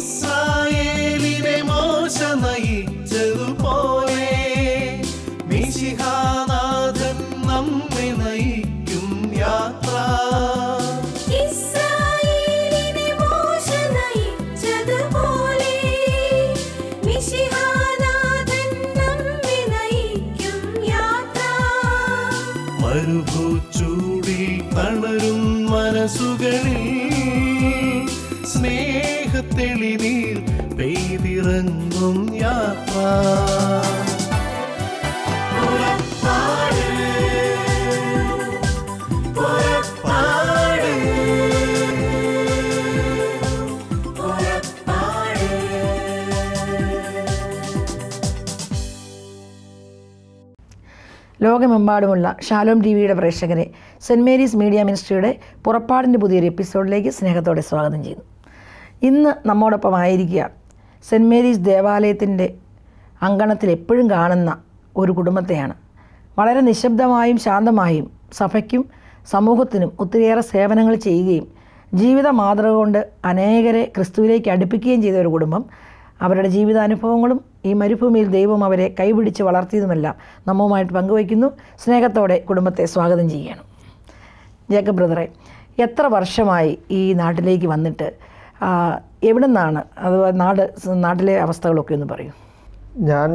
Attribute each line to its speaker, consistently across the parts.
Speaker 1: ഇസ്രായേലിനെ മോശ നയിച്ചതുപോലെ മിശിഹാനാഥൻ നമ്മെ നയിക്കും യാത്ര.
Speaker 2: ഇസ്രായേലിനെ മോശ നയിച്ചതുപോലെ മിശിഹാനാഥൻ നമ്മെ നയിക്കും യാത്ര.
Speaker 1: മരുഭൂച്ചൂടിൽ തളരും മനസ്സുകളിൽ സ്നേഹത്തെളിനീർ പെയ്തിറങ്ങും യാത്ര.
Speaker 3: ലോകമെമ്പാടുമുള്ള ഷാലോം ടിവിയുടെ പ്രേക്ഷകരെ സെൻറ് മേരീസ് മീഡിയ മിനിസ്ട്രിയുടെ പുറപ്പാടിൻ്റെ പുതിയൊരു എപ്പിസോഡിലേക്ക് സ്നേഹത്തോടെ സ്വാഗതം ചെയ്യുന്നു. ഇന്ന് നമ്മോടൊപ്പം ആയിരിക്കുക സെൻറ് മേരീസ് ദേവാലയത്തിൻ്റെ അങ്കണത്തിൽ എപ്പോഴും കാണുന്ന ഒരു കുടുംബത്തെയാണ്. വളരെ നിശബ്ദമായും ശാന്തമായും സഭയ്ക്കും സമൂഹത്തിനും ഒത്തിരിയേറെ സേവനങ്ങൾ ചെയ്യുകയും ജീവിത മാതൃക കൊണ്ട് അനേകരെ ക്രിസ്തുവിലേക്ക് അടുപ്പിക്കുകയും ചെയ്ത ഒരു കുടുംബം. അവരുടെ ജീവിതാനുഭവങ്ങളും ഈ മരുഭൂമിയിൽ ദൈവം അവരെ കൈപിടിച്ച് വളർത്തിയതുമെല്ലാം നമ്മുമായിട്ട് പങ്കുവയ്ക്കുന്നു. സ്നേഹത്തോടെ കുടുംബത്തെ സ്വാഗതം ചെയ്യണം. ജേക്കബ് ബ്രദറെ, എത്ര വർഷമായി ഈ നാട്ടിലേക്ക് വന്നിട്ട്? എവിടെ നിന്നാണ്? അത് നാട്ടിലെ അവസ്ഥകളൊക്കെ ഒന്ന് പറയൂ.
Speaker 4: ഞാൻ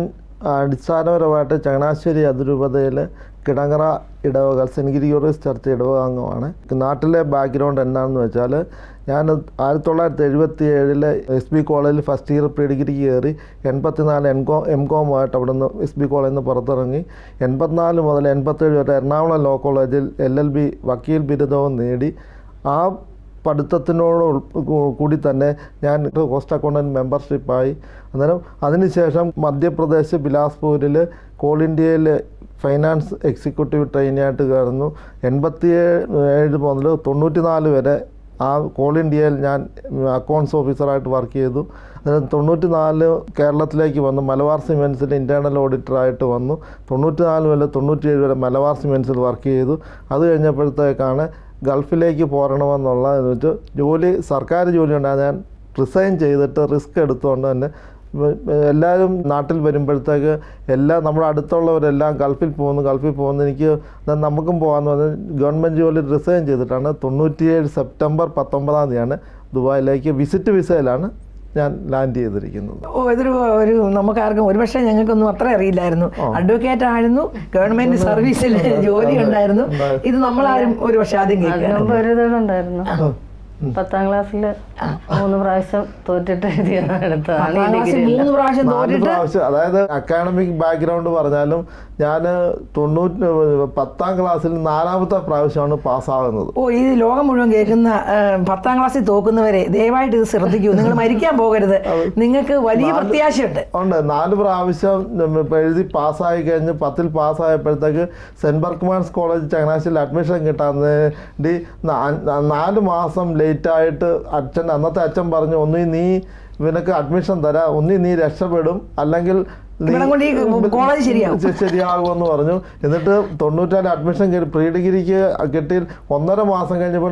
Speaker 4: അടിസ്ഥാനപരമായിട്ട് ചങ്ങനാശ്ശേരി അതിരൂപതയിൽ കിടങ്ങറ ഇടവക സെൻറ്റ് ഗ്രിഗോറിയസ് ചർച്ച് ഇടവക അംഗമാണ്. നാട്ടിലെ ബാക്ക്ഗ്രൗണ്ട് എന്താണെന്ന് വെച്ചാൽ, ഞാൻ 1977 SB കോളേജിൽ ഫസ്റ്റ് ഇയർ പ്രീ ഡിഗ്രിക്ക് കയറി 84 എംകോമായിട്ട് അവിടെ നിന്ന് SB കോളേജിൽ നിന്ന് പുറത്തിറങ്ങി 84 മുതൽ 87 വരെ എറണാകുളം ലോ കോളേജിൽ LLB വക്കീൽ ബിരുദവും നേടി. ആ പഠിത്തത്തിനോട് കൂടി തന്നെ ഞാൻ കോസ്റ്റ് അക്കൗണ്ടൻറ്റ് മെമ്പർഷിപ്പായി. അന്നേരം അതിനുശേഷം മധ്യപ്രദേശ് ബിലാസ്പൂരിൽ കോൾ ഇന്ത്യയിൽ ഫൈനാൻസ് എക്സിക്യൂട്ടീവ് ട്രെയിനിയായിട്ട് കയറുന്നു. 87 മുതൽ 94 വരെ ആ കോൾ ഇന്ത്യയിൽ ഞാൻ അക്കൗണ്ട്സ് ഓഫീസറായിട്ട് വർക്ക് ചെയ്തു. അതിന് 94 കേരളത്തിലേക്ക് വന്നു. മലബാർ സിമെൻസിൽ ഇൻറ്റേർണൽ ഓഡിറ്ററായിട്ട് വന്നു. 94 മുതൽ 97 വരെ മലബാർ സിമെൻസിൽ വർക്ക് ചെയ്തു. അത് കഴിഞ്ഞപ്പോഴത്തേക്കാണ് ഗൾഫിലേക്ക് പോരണമെന്നുള്ള ജോലി, സർക്കാർ ജോലി ഉണ്ടായത്. ഞാൻ റിസൈൻ ചെയ്തിട്ട് റിസ്ക് എടുത്തുകൊണ്ട് തന്നെ എല്ലാവരും നാട്ടിൽ വരുമ്പോഴത്തേക്ക് നമ്മുടെ അടുത്തുള്ളവരെല്ലാം ഗൾഫിൽ പോകുന്നു. എനിക്ക് നമുക്കും പോകാമെന്ന് പറഞ്ഞ് ഗവൺമെൻറ് ജോലി റിസൈൻ ചെയ്തിട്ടാണ് 97 സെപ്റ്റംബർ 19 ദുബായിലേക്ക് വിസിറ്റ് വിസയിലാണ് ഞാൻ ലാൻഡ് ചെയ്തിരിക്കുന്നത്.
Speaker 3: ഒരു നമുക്കാർക്കും ഒരുപക്ഷെ ഞങ്ങൾക്കൊന്നും അത്ര അറിയില്ലായിരുന്നു. അഡ്വക്കേറ്റ് ആയിരുന്നു, ഗവൺമെന്റ് സർവീസിൽ ജോലി ഉണ്ടായിരുന്നു. ഇത് നമ്മളാരും ഒരുപക്ഷെ ആദ്യം കേൾക്കാം.
Speaker 5: ഒരു ഇതുണ്ടായിരുന്നു. 10ാം ക്ലാസ്സിൽ 3 പ്രാവശ്യം തോറ്റിട്ട്
Speaker 4: അതായത് അക്കാഡമിക് ബാക്ക്ഗ്രൗണ്ട് പറഞ്ഞാലും ഞാൻ 10ാം ക്ലാസ്സിൽ 4ാമത്തെ പ്രാവശ്യമാണ് പാസ്സാകുന്നത്.
Speaker 3: ഈ ലോകം മുഴുവൻ കേൾക്കുന്ന 10ാം ക്ലാസ്സിൽ തോക്കുന്നവരെ ദയവായിട്ട് ഇത് ശ്രദ്ധിക്കൂ. നിങ്ങൾ മരിക്കാൻ പോകരുത്. നിങ്ങൾക്ക് വലിയ പ്രത്യാശയുണ്ട്.
Speaker 4: 4 പ്രാവശ്യം എഴുതി പാസ്സായി കഴിഞ്ഞ് 10ൽ പാസ്സായപ്പോഴത്തേക്ക് സെൻറ്റ് ബർക്ക്മാൻസ് കോളേജ് ചങ്ങനാശ്ശേരിയിൽ അഡ്മിഷൻ കിട്ടാൻ വേണ്ടി 4 മാസം ലേറ്റായിട്ട് അന്നത്തെ അച്ഛൻ പറഞ്ഞു, ഒന്നീ നീ ഇവനക്ക് അഡ്മിഷൻ തരാം, ഒന്നീ നീ രക്ഷപ്പെടും, അല്ലെങ്കിൽ ശരിയാകുമെന്ന് പറഞ്ഞു. എന്നിട്ട് 94 അഡ്മിഷൻ പ്രീ ഡിഗ്രിക്ക് കിട്ടി. 1.5 മാസം കഴിഞ്ഞപ്പോൾ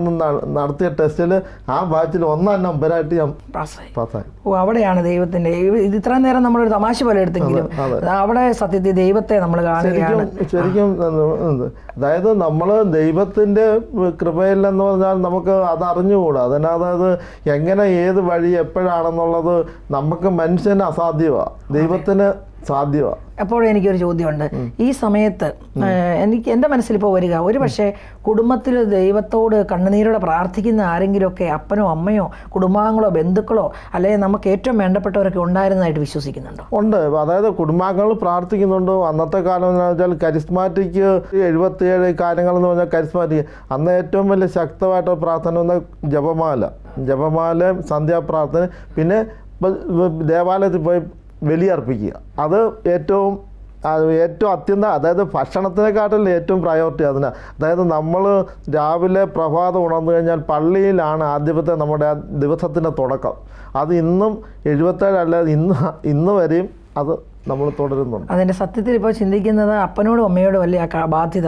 Speaker 4: നടത്തിയ ടെസ്റ്റിൽ ആ ബാച്ചിൽ 1 നമ്പറായിട്ട് ഞാൻ പാസ്സായി.
Speaker 3: അവിടെയാണ് ദൈവത്തിന്റെ. ഇത് ഇത്ര നേരം നമ്മളൊരു തമാശ പോലെ എടുത്തെങ്കിലും അവിടെ സത്യത്തിൽ ദൈവത്തെ നമ്മൾ കാണുകയാണ്
Speaker 4: ശരിക്കും. അതായത് നമ്മൾ ദൈവത്തിന്റെ കൃപയില്ലെന്ന് പറഞ്ഞാൽ നമുക്ക് അത് അറിഞ്ഞുകൂടാ. അതായത് എങ്ങനെ ഏത് വഴി എപ്പോഴാണെന്നുള്ളത് നമുക്ക് മനുഷ്യന് അസാധ്യമാണ്, ദൈവത്തിന് സാധ്യമാണ്.
Speaker 3: അപ്പോൾ എനിക്കൊരു ചോദ്യമുണ്ട്. ഈ സമയത്ത് എൻ്റെ മനസ്സിലിപ്പോൾ വരിക, ഒരു പക്ഷേ കുടുംബത്തിൽ ദൈവത്തോട് കണ്ണുനീരോടെ പ്രാർത്ഥിക്കുന്ന ആരെങ്കിലുമൊക്കെ അപ്പനോ അമ്മയോ കുടുംബാംഗങ്ങളോ ബന്ധുക്കളോ അല്ലെങ്കിൽ നമുക്ക് ഏറ്റവും വേണ്ടപ്പെട്ടവരൊക്കെ ഉണ്ടായിരുന്നതായിട്ട് വിശ്വസിക്കുന്നുണ്ടോ?
Speaker 4: ഉണ്ട്. അതായത് കുടുംബാംഗങ്ങൾ പ്രാർത്ഥിക്കുന്നുണ്ട്. അന്നത്തെ കാലം എന്ന് വെച്ചാൽ കരിസ്മാറ്റിക് 77 കാര്യങ്ങളെന്ന് പറഞ്ഞാൽ കരിസ്മാറ്റിക് അന്ന് ഏറ്റവും വലിയ ശക്തമായിട്ട് പ്രാർത്ഥന വന്ന ജപമാല, സന്ധ്യാപ്രാർത്ഥന, പിന്നെ ദേവാലയത്തിൽ പോയി ബലിയർപ്പിക്കുക. അത് ഏറ്റവും അതായത് ഭക്ഷണത്തിനെക്കാട്ടിൽ ഏറ്റവും പ്രയോറിറ്റി അതിനാണ്. അതായത് നമ്മൾ രാവിലെ പ്രഭാതം ഉണർന്നു കഴിഞ്ഞാൽ പള്ളിയിലാണ് ആദ്യത്തെ നമ്മുടെ ആ ദിവസത്തിൻ്റെ തുടക്കം. അത് ഇന്നും 77 അല്ലാതെ ഇന്ന് വരെയും അത് നമ്മൾ തുടരുന്നുണ്ട്.
Speaker 3: അതിന്റെ സത്യത്തിൽ ഇപ്പോൾ ചിന്തിക്കുന്നത് അപ്പനോടും അമ്മയോടും അല്ലേ ആ ബാധ്യത,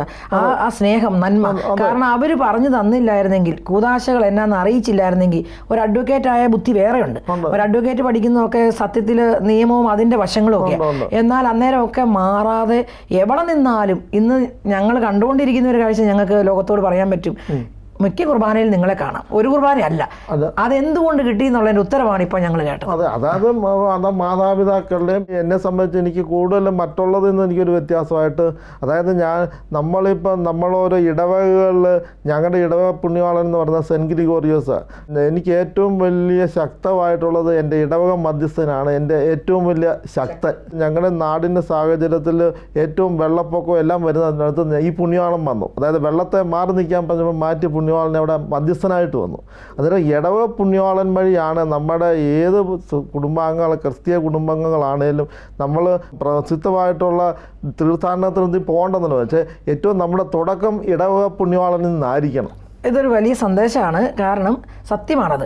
Speaker 3: ആ സ്നേഹം, നന്മ. കാരണം അവർ പറഞ്ഞു തന്നില്ലായിരുന്നെങ്കിൽ, കൂതാശകൾ എന്നാന്ന് അറിയിച്ചില്ലായിരുന്നെങ്കിൽ, ഒരു അഡ്വക്കേറ്റ് ആയ ബുദ്ധി വേറെയുണ്ട്. ഒരു അഡ്വക്കേറ്റ് പഠിക്കുന്നതൊക്കെ സത്യത്തിൽ നിയമവും അതിന്റെ വശങ്ങളും ഒക്കെ. എന്നാൽ അന്നേരമൊക്കെ മാറാതെ എവിടെ നിന്നാലും ഇന്ന് ഞങ്ങൾ കണ്ടുകൊണ്ടിരിക്കുന്ന ഒരു കാഴ്ച ഞങ്ങൾക്ക് ലോകത്തോട് പറയാൻ പറ്റും. മിക്ക കുർബാനയിൽ നിങ്ങളെ കാണാം, ഒരു കുർബാനയല്ല. അതെന്തുകൊണ്ട് കിട്ടി എന്നുള്ളതിന്റെ ഉത്തരവാണ് ഇപ്പോൾ ഞങ്ങൾ കേട്ടത്.
Speaker 4: അതെ, അതായത് മാതാപിതാക്കളുടെയും എന്നെ സംബന്ധിച്ച് എനിക്ക് കൂടുതലും മറ്റുള്ളതിൽ നിന്ന് എനിക്കൊരു വ്യത്യാസമായിട്ട്, അതായത് നമ്മളിപ്പം നമ്മളോരോ ഇടവകകളിൽ, ഞങ്ങളുടെ ഇടവക പുണ്യവാളൻ എന്ന് പറയുന്ന സെൻറ്റ് ഗ്രിഗോറിയോസ്, എനിക്ക് ഏറ്റവും വലിയ ശക്തമായിട്ടുള്ളത് എൻ്റെ ഇടവക മധ്യസ്ഥനാണ് എൻ്റെ ഏറ്റവും വലിയ ശക്തൻ. ഞങ്ങളുടെ നാടിൻ്റെ സാഹചര്യത്തിൽ ഏറ്റവും വെള്ളപ്പൊക്കവും എല്ലാം വരുന്നതിനടുത്ത് ഈ പുണ്യവാളൻ വന്നു. അതായത് വെള്ളത്തെ മാറി നിൽക്കാൻ പറഞ്ഞപ്പോൾ മാറ്റി പുണ്യവാളൻ അവിടെ മധ്യസ്ഥനായിട്ട് വന്നു. അന്നേരം ഇടവക പുണ്യവാളൻ വഴിയാണ് നമ്മുടെ ഏത് കുടുംബാംഗങ്ങൾ, ക്രിസ്തീയ കുടുംബാംഗങ്ങളാണേലും നമ്മൾ പ്രസിദ്ധമായിട്ടുള്ള തീർത്ഥാടനത്തിന് പോകേണ്ടതെന്ന് വെച്ചാൽ ഏറ്റവും നമ്മുടെ തുടക്കം ഇടവക പുണ്യവാളനിൽ നിന്നായിരിക്കണം.
Speaker 3: ഇതൊരു വലിയ സന്ദേശമാണ്. കാരണം സത്യമാണത്.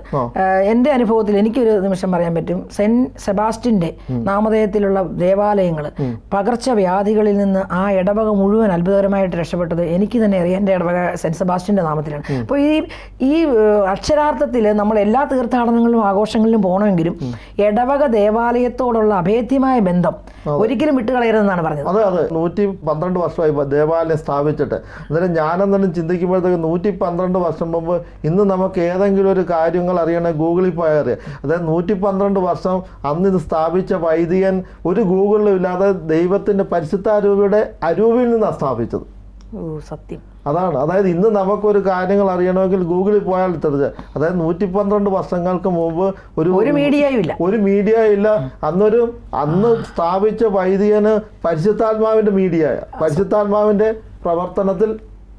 Speaker 3: എൻ്റെ അനുഭവത്തിൽ എനിക്കൊരു നിമിഷം പറയാൻ പറ്റും. സെൻറ്റ് സെബാസ്റ്റ്യൻ്റെ നാമധേയത്തിലുള്ള ദേവാലയങ്ങൾ പകർച്ചവ്യാധികളിൽ നിന്ന് ആ ഇടവക മുഴുവൻ അത്ഭുതകരമായിട്ട് രക്ഷപ്പെട്ടത് എനിക്ക് തന്നെ അറിയാം. എൻ്റെ ഇടവക സെൻറ്റ് സെബാസ്റ്റ്യൻ്റെ നാമത്തിലാണ്. അപ്പോൾ ഈ അക്ഷരാർത്ഥത്തിൽ നമ്മൾ എല്ലാ തീർത്ഥാടനങ്ങളിലും ആഘോഷങ്ങളിലും പോകണമെങ്കിലും ഇടവക ദേവാലയത്തോടുള്ള അഭേദ്യമായ ബന്ധം ഒരിക്കലും വിട്ടുകളയരുതെന്നാണ് പറഞ്ഞത്.
Speaker 4: അതെ, 112 വർഷമായി ദേവാലയം സ്ഥാപിച്ചിട്ട്. അന്നേരം ഞാനെന്തെങ്കിലും ചിന്തിക്കുമ്പോഴത്തേക്ക് 112 വർഷം മുമ്പ് ഇന്ന് നമുക്ക് ഏതെങ്കിലും ഒരു കാര്യങ്ങൾ അറിയണമെങ്കിൽ ഗൂഗിളിൽ പോയാൽ അറിയാം. അതായത് 112 വർഷം അന്ന് ഇത് സ്ഥാപിച്ച വൈദികൻ ഒരു ഗൂഗിളിലും ഇല്ലാതെ ദൈവത്തിൻ്റെ പരിശുദ്ധാരൂപിയുടെ അരൂപിൽ നിന്നാണ് സ്ഥാപിച്ചത്.
Speaker 3: സത്യം
Speaker 4: അതാണ്. അതായത് ഇന്ന് നമുക്കൊരു കാര്യങ്ങൾ അറിയണമെങ്കിൽ ഗൂഗിളിൽ പോയാൽ തെളിച്ച്. അതായത് 112 വർഷങ്ങൾക്ക് മുമ്പ് ഒരു മീഡിയ ഇല്ല. അന്ന് സ്ഥാപിച്ച വൈദികന് പരിശുദ്ധാത്മാവിൻ്റെ മീഡിയ, പരിശുദ്ധാത്മാവിൻ്റെ പ്രവർത്തനത്തിൽ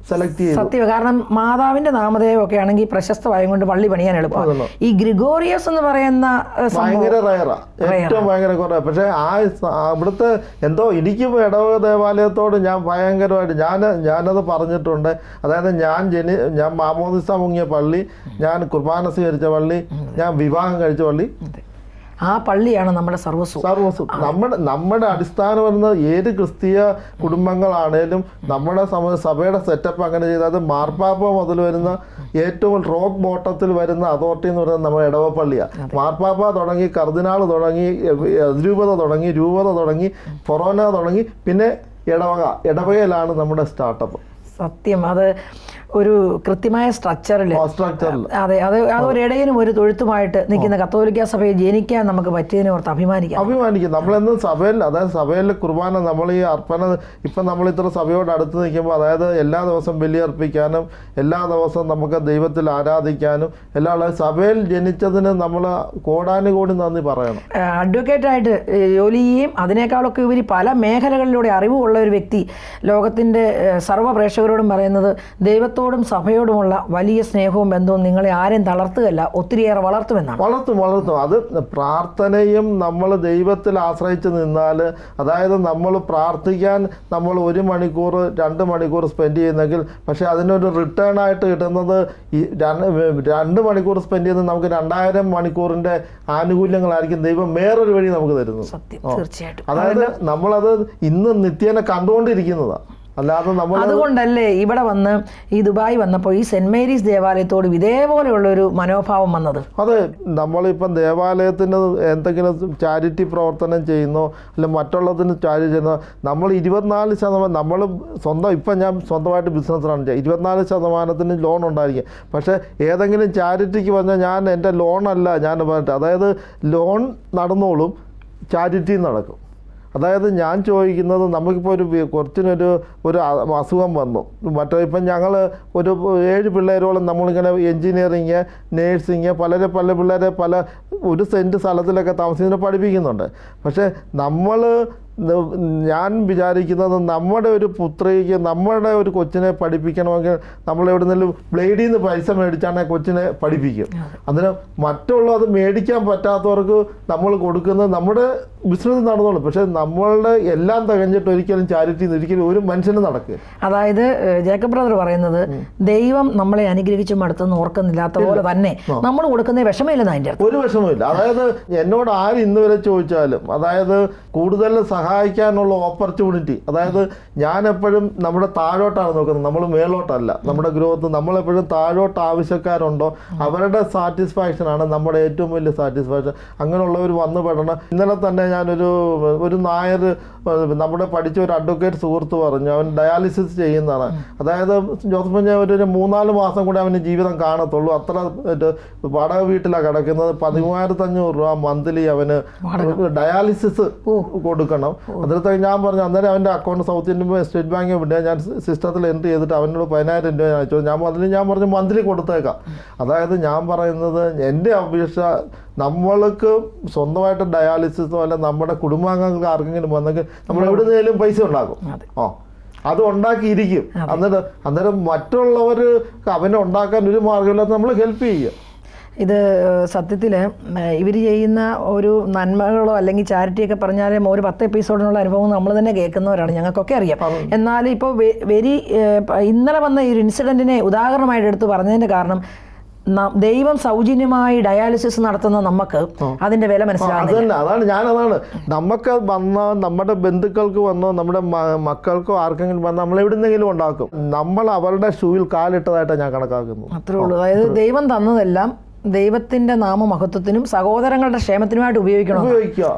Speaker 4: സെലക്ട് ചെയ്തു.
Speaker 3: സത്യം. കാരണം മാതാവിന്റെ നാമധേയം ഒക്കെ ആണെങ്കിൽ പ്രശസ്തമായത് കൊണ്ട് പള്ളി പണിയാൻ എളുപ്പമാണ്. ഈ ഗ്രിഗോറിയസ് എന്ന് പറയുന്ന
Speaker 4: ഭയങ്കര റയറാ, ഏറ്റവും ഭയങ്കര കുറേ. പക്ഷേ ഇവിടുത്തെ എന്തോ എനിക്ക് ഇടവക ദേവാലയത്തോട് ഞാൻ ഭയങ്കരമായിട്ട് ഞാനത് പറഞ്ഞിട്ടുണ്ട്. അതായത് ഞാൻ മാമോദിസ മുങ്ങിയ പള്ളി, ഞാൻ കുർബാന സ്വീകരിച്ച പള്ളി, ഞാൻ വിവാഹം കഴിച്ച പള്ളി,
Speaker 3: ആ പള്ളിയാണ് നമ്മുടെ സർവസ്വം.
Speaker 4: നമ്മുടെ അടിസ്ഥാനം വരുന്നത് ഏത് ക്രിസ്തീയ കുടുംബങ്ങളാണേലും നമ്മുടെ സഭയുടെ സെറ്റപ്പ് അങ്ങനെ ചെയ്ത്, അത് മാർപ്പാപ്പ മുതൽ വരുന്ന ഏറ്റവും റോക്ക് ബോട്ടത്തിൽ വരുന്ന അതോറിറ്റി എന്ന് പറയുന്നത് നമ്മുടെ ഇടവ പള്ളിയാണ്. മാർപ്പാപ്പ തുടങ്ങി, കർദിനാൾ തുടങ്ങി, അതിരൂപത തുടങ്ങി, രൂപത തുടങ്ങി, ഫൊറോന തുടങ്ങി, പിന്നെ ഇടവകയിലാണ് നമ്മുടെ സ്റ്റാർട്ടപ്പ്.
Speaker 3: സത്യം. അത് ഒരു കൃത്യമായ സ്ട്രക്ചറിൽ. അതെ, അത് ഒരിടയിലും ഒരു തൊഴുത്തുമായിട്ട് നിൽക്കുന്ന കത്തോലിക്ക സഭയെ ജനിക്കാൻ നമുക്ക് പറ്റിയതിനെ ഓർത്ത് അഭിമാനിക്കാം.
Speaker 4: നമ്മളെന്നും സഭയിൽ, അതായത് സഭയിലെ കുർബാന നമ്മൾ ഈ അർപ്പണ ഇപ്പം നമ്മൾ ഇത്ര സഭയോട് അടുത്ത് നിൽക്കുമ്പോൾ, അതായത് എല്ലാ ദിവസവും ബലിയർപ്പിക്കാനും എല്ലാ ദിവസവും നമുക്ക് ദൈവത്തിൽ ആരാധിക്കാനും എല്ലാം സഭയിൽ ജനിച്ചതിന് നമ്മൾ കോടാനുകോടി നന്ദി പറയണം.
Speaker 3: അഡ്വക്കേറ്റായിട്ട് ജോലി ചെയ്യും, അതിനേക്കാളൊക്കെ ഉപരി പല മേഖലകളിലൂടെ അറിവുള്ള ഒരു വ്യക്തി ലോകത്തിൻ്റെ സർവ്വ പ്രേക്ഷകരോടും പറയുന്നത് ദൈവത്തോടും സഭയോടുമുള്ള വലിയ സ്നേഹവും ബന്ധവും നിങ്ങളെ ആരെയും തളർത്തുകയല്ല, ഒത്തിരിയേറെ വളർത്തുമെന്നാണ്.
Speaker 4: വളർത്തും. അത് പ്രാർത്ഥനയും നമ്മൾ ദൈവത്തിൽ ആശ്രയിച്ച് നിന്നാൽ, അതായത് നമ്മൾ പ്രാർത്ഥിക്കാൻ നമ്മൾ 1 മണിക്കൂർ 2 മണിക്കൂർ സ്പെൻഡ് ചെയ്യുന്നെങ്കിൽ, പക്ഷേ അതിനൊരു റിട്ടേൺ ആയിട്ട് കിട്ടുന്നത് ഈ 2 മണിക്കൂർ സ്പെൻഡ് ചെയ്യുന്നത് നമുക്ക് 2000 മണിക്കൂറിൻ്റെ ആനുകൂല്യങ്ങളായിരിക്കും ദൈവം വേറൊരു വഴി നമുക്ക് തരുന്നത്.
Speaker 3: തീർച്ചയായിട്ടും.
Speaker 4: അതായത് നമ്മളത് ഇന്ന് നിത്യേന കണ്ടുകൊണ്ടിരിക്കുന്നതാണ്.
Speaker 3: അതുകൊണ്ടല്ലേ ഇവിടെ വന്ന് ഈ ദുബായ് വന്നപ്പോൾ ഈ സെന്റ് മേരീസ് ദേവാലയത്തോട് ഇതേപോലെയുള്ളൊരു മനോഭാവം വന്നത്.
Speaker 4: അതെ, നമ്മളിപ്പം ദേവാലയത്തിന് എന്തെങ്കിലും ചാരിറ്റി പ്രവർത്തനം ചെയ്യുന്നോ അല്ല മറ്റുള്ളതിന് ചാരിറ്റി ചെയ്യുന്നോ, നമ്മൾ 24% നമ്മൾ ഇപ്പം ഞാൻ സ്വന്തമായിട്ട് ബിസിനസ്സിലാണ് ചെയ്യുക, 24% ലോൺ ഉണ്ടായിരിക്കും. പക്ഷേ ഏതെങ്കിലും ചാരിറ്റിക്ക് പറഞ്ഞാൽ ഞാൻ എൻ്റെ ലോണല്ല ഞാൻ പറഞ്ഞിട്ട്, അതായത് ലോൺ നടന്നോളും, ചാരിറ്റി നടക്കും. അതായത് ഞാൻ ചോദിക്കുന്നത്, നമുക്കിപ്പോൾ കുറച്ചിനൊരു അസുഖം വന്നു, ഇപ്പം ഞങ്ങൾ ഒരു 7 പിള്ളേരോളം നമ്മളിങ്ങനെ എൻജിനീയറിങ്, നേഴ്സിങ്, പല പിള്ളേരെ ഒരു സെൻറ്റ് സ്ഥലത്തിലൊക്കെ താമസിക്കുന്നതിന് പഠിപ്പിക്കുന്നുണ്ട്. പക്ഷേ നമ്മൾ ഞാൻ വിചാരിക്കുന്നത് നമ്മുടെ ഒരു പുത്രിക്ക് നമ്മുടെ ഒരു കൊച്ചിനെ പഠിപ്പിക്കണമെങ്കിൽ നമ്മൾ എവിടെ നിന്നും ബ്ലേഡിൽ നിന്ന് പൈസ മേടിച്ചാണ് കൊച്ചിനെ പഠിപ്പിക്കും. അതിന് മറ്റുള്ളത് മേടിക്കാൻ പറ്റാത്തവർക്ക് നമ്മൾ കൊടുക്കുന്നത് നമ്മുടെ ബിസിനസ് നടന്നോളൂ. പക്ഷെ നമ്മളുടെ എല്ലാം തികഞ്ഞിട്ട് ഒരിക്കലും ചാരിറ്റി ഒരിക്കലും ഒരു മനുഷ്യന് നടക്കുക.
Speaker 3: അതായത് ജേക്കബ് ബ്രദർ പറയുന്നത് ദൈവം നമ്മളെ അനുഗ്രഹിച്ചും അടുത്തെന്ന് ഓർക്കുന്നില്ലാത്ത പോലെ തന്നെ നമ്മൾ കൊടുക്കുന്ന വിഷമമില്ലെന്ന് അതിൻ്റെ
Speaker 4: ഒരു വിഷമമില്ല. അതായത് എന്നോട് ആര് ഇന്ന് വരെ ചോദിച്ചാലും അതായത് കൂടുതൽ സഹായിക്കാനുള്ള ഓപ്പർച്യൂണിറ്റി, അതായത് ഞാൻ എപ്പോഴും നമ്മുടെ താഴോട്ടാണ് നോക്കുന്നത്, നമ്മൾ മേലോട്ടല്ല. നമ്മുടെ ഗ്രോത്ത് നമ്മളെപ്പോഴും താഴോട്ട് ആവശ്യക്കാരുണ്ടോ അവരുടെ സാറ്റിസ്ഫാക്ഷനാണ് നമ്മുടെ ഏറ്റവും വലിയ സാറ്റിസ്ഫാക്ഷൻ. അങ്ങനെയുള്ളവർ വന്നു പെടണം. ഇന്നലെ തന്നെ ഞാനൊരു നായർ നമ്മുടെ പഠിച്ച ഒരു അഡ്വക്കേറ്റ് സുഹൃത്ത് പറഞ്ഞു, അവൻ ഡയാലിസിസ് ചെയ്യുന്നതാണ്. അതായത് ജോസഫ് ഞാൻ ഒരു 3-4 മാസം കൂടെ അവന് ജീവിതം കാണത്തുള്ളൂ. അത്ര വാടക വീട്ടിലാണ് കിടക്കുന്നത്. 13,500 രൂപ മന്ത്ലി അവന് ഡയാലിസിസ് കൊടുക്കണം. അതിലത്തെ ഞാൻ പറഞ്ഞു അന്നേരം അവൻ്റെ അക്കൗണ്ട് സൗത്ത് ഇന്ത്യൻ സ്റ്റേറ്റ് ബാങ്കിൽ വിടുക. ഞാൻ സിസ്റ്റത്തിൽ എൻട്രി ചെയ്തിട്ട് അവനോട് 10,000 രൂപ അയച്ചു. ഞാൻ പറഞ്ഞു മന്ത്ലി കൊടുത്തേക്കാം. അതായത് ഞാൻ പറയുന്നത് എൻ്റെ അപേക്ഷ നമ്മൾക്ക് സ്വന്തമായിട്ട് ഡയാലിസിസോ അല്ല നമ്മുടെ കുടുംബാംഗങ്ങൾക്ക് ആർക്കെങ്കിലും വന്നെങ്കിൽ നമ്മൾ എവിടുന്നേലും പൈസ ഉണ്ടാക്കും. അത് ഉണ്ടാക്കിയിരിക്കും. അന്നേരം മറ്റുള്ളവർ അവനെ ഉണ്ടാക്കാൻ ഒരു മാർഗ്ഗമില്ലാത്ത നമ്മൾ ഹെൽപ്പ് ചെയ്യുക.
Speaker 3: ഇത് സത്യത്തിൽ ഇവർ ചെയ്യുന്ന ഒരു നന്മകളോ അല്ലെങ്കിൽ ചാരിറ്റിയൊക്കെ പറഞ്ഞാലും ഒരു 10 എപ്പിസോഡിനുള്ള അനുഭവം നമ്മൾ തന്നെ കേൾക്കുന്നവരാണ്, ഞങ്ങൾക്കൊക്കെ അറിയാം. എന്നാൽ ഇപ്പോൾ ഇന്നലെ വന്ന ഈ ഒരു ഇൻസിഡൻറ്റിനെ ഉദാഹരണമായിട്ട് എടുത്ത് പറഞ്ഞതിൻ്റെ കാരണം ദൈവം സൗജന്യമായി ഡയാലിസിസ് നടത്തുന്ന നമുക്ക് അതിന്റെ വില മനസ്സിലാകുന്നില്ല.
Speaker 4: അതാണ് നമുക്ക് വന്നോ നമ്മുടെ ബന്ധുക്കൾക്ക് വന്നോ നമ്മുടെ മക്കൾക്കോ ആർക്കെങ്കിലും വന്നോ നമ്മൾ എവിടുന്നെങ്കിലും ഉണ്ടാക്കും. നമ്മൾ അവരുടെ ഷൂവിൽ കാലിട്ടതായിട്ടാണ് ഞാൻ കണക്കാക്കുന്നത്.
Speaker 3: അത്രേ ഉള്ളൂ. അതായത് ദൈവം തന്നതെല്ലാം ദൈവത്തിന്റെ നാമമഹത്വത്തിനും സഹോദരങ്ങളുടെ ക്ഷേമത്തിനുമായിട്ട് ഉപയോഗിക്കുക.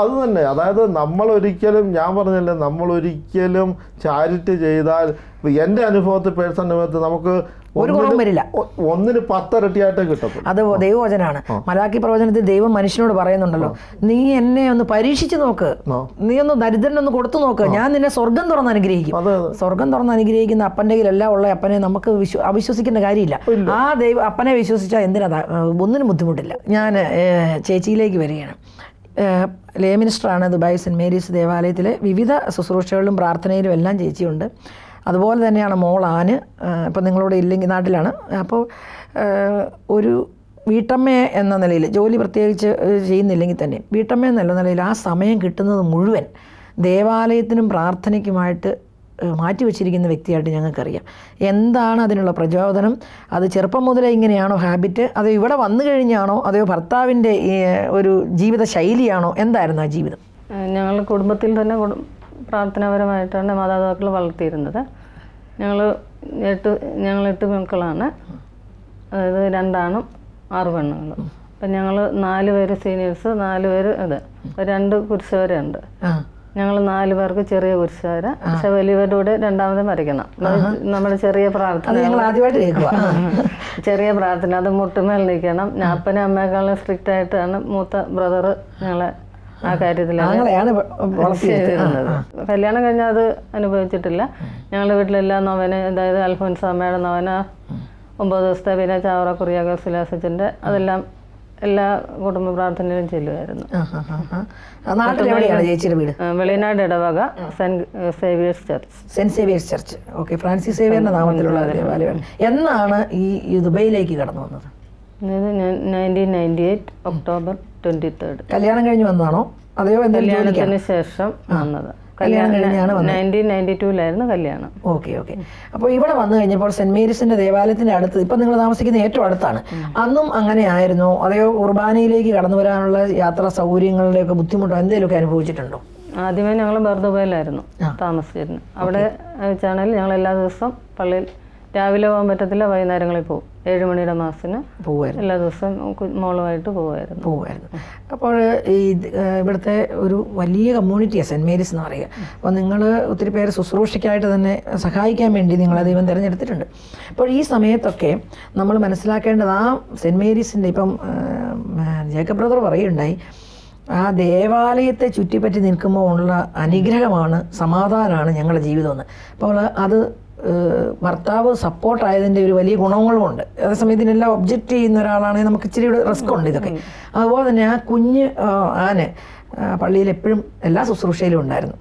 Speaker 4: അത് തന്നെ. അതായത് നമ്മളൊരിക്കലും ഞാൻ പറഞ്ഞില്ലേ നമ്മളൊരിക്കലും ചാരിറ്റി ചെയ്താൽ എൻ്റെ അനുഭവത്തിൽ പേഴ്സണൽ അനുഭവത്തിൽ നമുക്ക്
Speaker 3: ഒരു കുറവും വരില്ല.
Speaker 4: 1-ന് 10 ഇരട്ടിയായിട്ടേ കിട്ടും.
Speaker 3: അത് ദൈവവചനാണ്. മലാക്കി പ്രവചനത്തിൽ ദൈവം മനുഷ്യനോട് പറയുന്നുണ്ടല്ലോ, നീ എന്നെ ഒന്ന് പരീക്ഷിച്ച് നോക്ക്, നീ ഒന്ന് ദരിദ്രനൊന്ന് കൊടുത്തു നോക്ക്, ഞാൻ നിന്നെ സ്വർഗം തുറന്ന് അനുഗ്രഹിക്കും. സ്വർഗം തുറന്ന് അനുഗ്രഹിക്കുന്ന അപ്പൻ്റെ കയ്യിലെല്ലാം ഉള്ള അപ്പനെ നമുക്ക് അവിശ്വസിക്കേണ്ട കാര്യമില്ല. ആ അപ്പനെ വിശ്വസിച്ചാൽ എന്തിനാ ഒന്നിനും ബുദ്ധിമുട്ടില്ല. ഞാൻ ചേച്ചിയിലേക്ക് വരികയാണ്. ലേ മിനിസ്റ്ററാണ് ദുബായ് സെൻറ്റ് മേരീസ് ദേവാലയത്തിൽ. വിവിധ ശുശ്രൂഷകളിലും പ്രാർത്ഥനയിലും എല്ലാം ചേച്ചിയുണ്ട്. അതുപോലെ തന്നെയാണ് മോളാന്. ഇപ്പം നിങ്ങളോട് ഇല്ലെങ്കിൽ നാട്ടിലാണ്. അപ്പോൾ ഒരു വീട്ടമ്മ എന്ന നിലയിൽ ജോലി പ്രത്യേകിച്ച് ചെയ്യുന്നില്ലെങ്കിൽ തന്നെ വീട്ടമ്മ എന്നുള്ള നിലയിൽ ആ സമയം കിട്ടുന്നത് മുഴുവൻ ദേവാലയത്തിനും പ്രാർത്ഥനയ്ക്കുമായിട്ട് മാറ്റിവെച്ചിരിക്കുന്ന വ്യക്തിയായിട്ട് ഞങ്ങൾക്കറിയാം. എന്താണ് അതിനുള്ള പ്രചോദനം? അത് ചെറുപ്പം മുതലേ ഇങ്ങനെയാണോ ഹാബിറ്റ്, അതോ ഇവിടെ വന്നു കഴിഞ്ഞാണോ, അതോ ഭർത്താവിൻ്റെ ഒരു ജീവിത ശൈലിയാണോ? എന്തായിരുന്നു ആ ജീവിതം?
Speaker 5: ഞങ്ങൾ കുടുംബത്തിൽ തന്നെ പ്രാർത്ഥനാപരമായിട്ടാണ് മാതാപിതാക്കൾ വളർത്തിയിരുന്നത്. ഞങ്ങൾ 8 മക്കളാണ്. അതായത് 2 ആണും 6 പെണ്ണുങ്ങളും. അപ്പം ഞങ്ങൾ 4 പേര് സീനിയേഴ്സ്, 4 പേര് 2 കുരിശുവരുണ്ട്. ഞങ്ങൾ 4 പേർക്ക് ചെറിയ കുരിശുവര. പക്ഷെ വലിയവരുടെ കൂടെ രണ്ടാമതും വരയ്ക്കണം. നമ്മുടെ ചെറിയ പ്രാർത്ഥന, ചെറിയ പ്രാർത്ഥന അത് മുട്ടുമേൽ നിൽക്കണം. അപ്പനും അമ്മയെക്കാളും സ്ട്രിക്റ്റ് ആയിട്ടാണ് മൂത്ത ബ്രദർ ഞങ്ങളെ ആ കാര്യത്തിലാണ് ചെയ്തിരുന്നത്. കല്യാണം കഴിഞ്ഞാൽ അത് അനുഭവിച്ചിട്ടില്ല. ഞങ്ങളുടെ വീട്ടിലെല്ലാം നൊവന, അതായത് അൽഫോൻസാമ്മയുടെ നൊവന 9 ദിവസത്തെ, പിന്നെ ചാവറ കുറിയാക്കോസിലാസച്ചൻ്റെ അതെല്ലാം എല്ലാ കുടുംബ പ്രാർത്ഥനയിലും ചെല്ലുമായിരുന്നു. വെളിനാട് ഇടവക saint Xavier's church.
Speaker 3: Saint Xavier's church. Okay. Francis സേവിയറിന്റെ നാമത്തിലുള്ള ദേവാലയം. എന്നാണ് ഈ ദുബൈയിലേക്ക് കടന്നു വന്നത്?
Speaker 5: 1998 ഒക്ടോബർ 23.
Speaker 3: കല്യാണം കഴിഞ്ഞ് വന്നതാണോ അതെയോ
Speaker 5: കല്യാണത്തിന് ശേഷം വന്നത്?
Speaker 3: കല്യാണം കഴിഞ്ഞാണ്
Speaker 5: 1992 കല്യാണം.
Speaker 3: ഓക്കെ. അപ്പോൾ ഇവിടെ വന്നു കഴിഞ്ഞപ്പോൾ സെന്റ് മേരീസിന്റെ ദേവാലയത്തിന്റെ അടുത്ത്, ഇപ്പം നിങ്ങൾ താമസിക്കുന്ന ഏറ്റവും അടുത്താണ്, അന്നും അങ്ങനെ ആയിരുന്നോ? അതെയോ കുർബാനയിലേക്ക് കടന്നു വരാനുള്ള യാത്രാ സൗകര്യങ്ങളുടെയൊക്കെ ബുദ്ധിമുട്ടോ എന്തെങ്കിലുമൊക്കെ അനുഭവിച്ചിട്ടുണ്ടോ?
Speaker 5: ആദ്യമേ ഞങ്ങൾ ബർദുബയിലായിരുന്നു താമസിച്ചിരുന്നത്. അവിടെ വെച്ചാണെങ്കിൽ ഞങ്ങൾ എല്ലാ ദിവസവും പള്ളിയിൽ രാവിലെ പോകാൻ പറ്റത്തില്ല, വൈകുന്നേരങ്ങളിൽ പോകും. 7 മണിയുടെ മാസത്തിന് പോകുമായിരുന്നു. എല്ലാ ദിവസവും മോളുമായിട്ട് പോകുമായിരുന്നു.
Speaker 3: അപ്പോൾ ഈ ഇവിടുത്തെ ഒരു വലിയ കമ്മ്യൂണിറ്റിയാണ് സെൻറ്റ് മേരീസ് എന്ന് പറയുക. അപ്പോൾ നിങ്ങൾ ഒത്തിരി പേര് ശുശ്രൂഷയ്ക്കായിട്ട് തന്നെ സഹായിക്കാൻ വേണ്ടി നിങ്ങളെ ദൈവം തിരഞ്ഞെടുത്തിട്ടുണ്ട്. അപ്പോൾ ഈ സമയത്തൊക്കെ നമ്മൾ മനസ്സിലാക്കേണ്ടത് ആ സെൻറ്റ് മേരീസിൻ്റെ ഇപ്പം ജേക്കബ് ബ്രദർ പറയുണ്ടായി, ആ ദേവാലയത്തെ ചുറ്റിപ്പറ്റി നിൽക്കുമ്പോൾ ഉള്ള അനുഗ്രഹമാണ്, സമാധാനമാണ് ഞങ്ങളുടെ ജീവിതമെന്ന്. അപ്പോൾ അത് ഭർത്താവ് സപ്പോർട്ടായതിൻ്റെ ഒരു വലിയ ഗുണങ്ങളുമുണ്ട്. അതേസമയം ഇതിനെല്ലാം ഒബ്ജക്റ്റ് ചെയ്യുന്ന ഒരാളാണെങ്കിൽ നമുക്ക് ഇച്ചിരി റിസ്ക് ഉണ്ട് ഇതൊക്കെ. അതുപോലെ തന്നെ ആ കുഞ്ഞ് ആന് പള്ളിയിൽ എപ്പോഴും എല്ലാ ശുശ്രൂഷയിലും ഉണ്ടായിരുന്നു.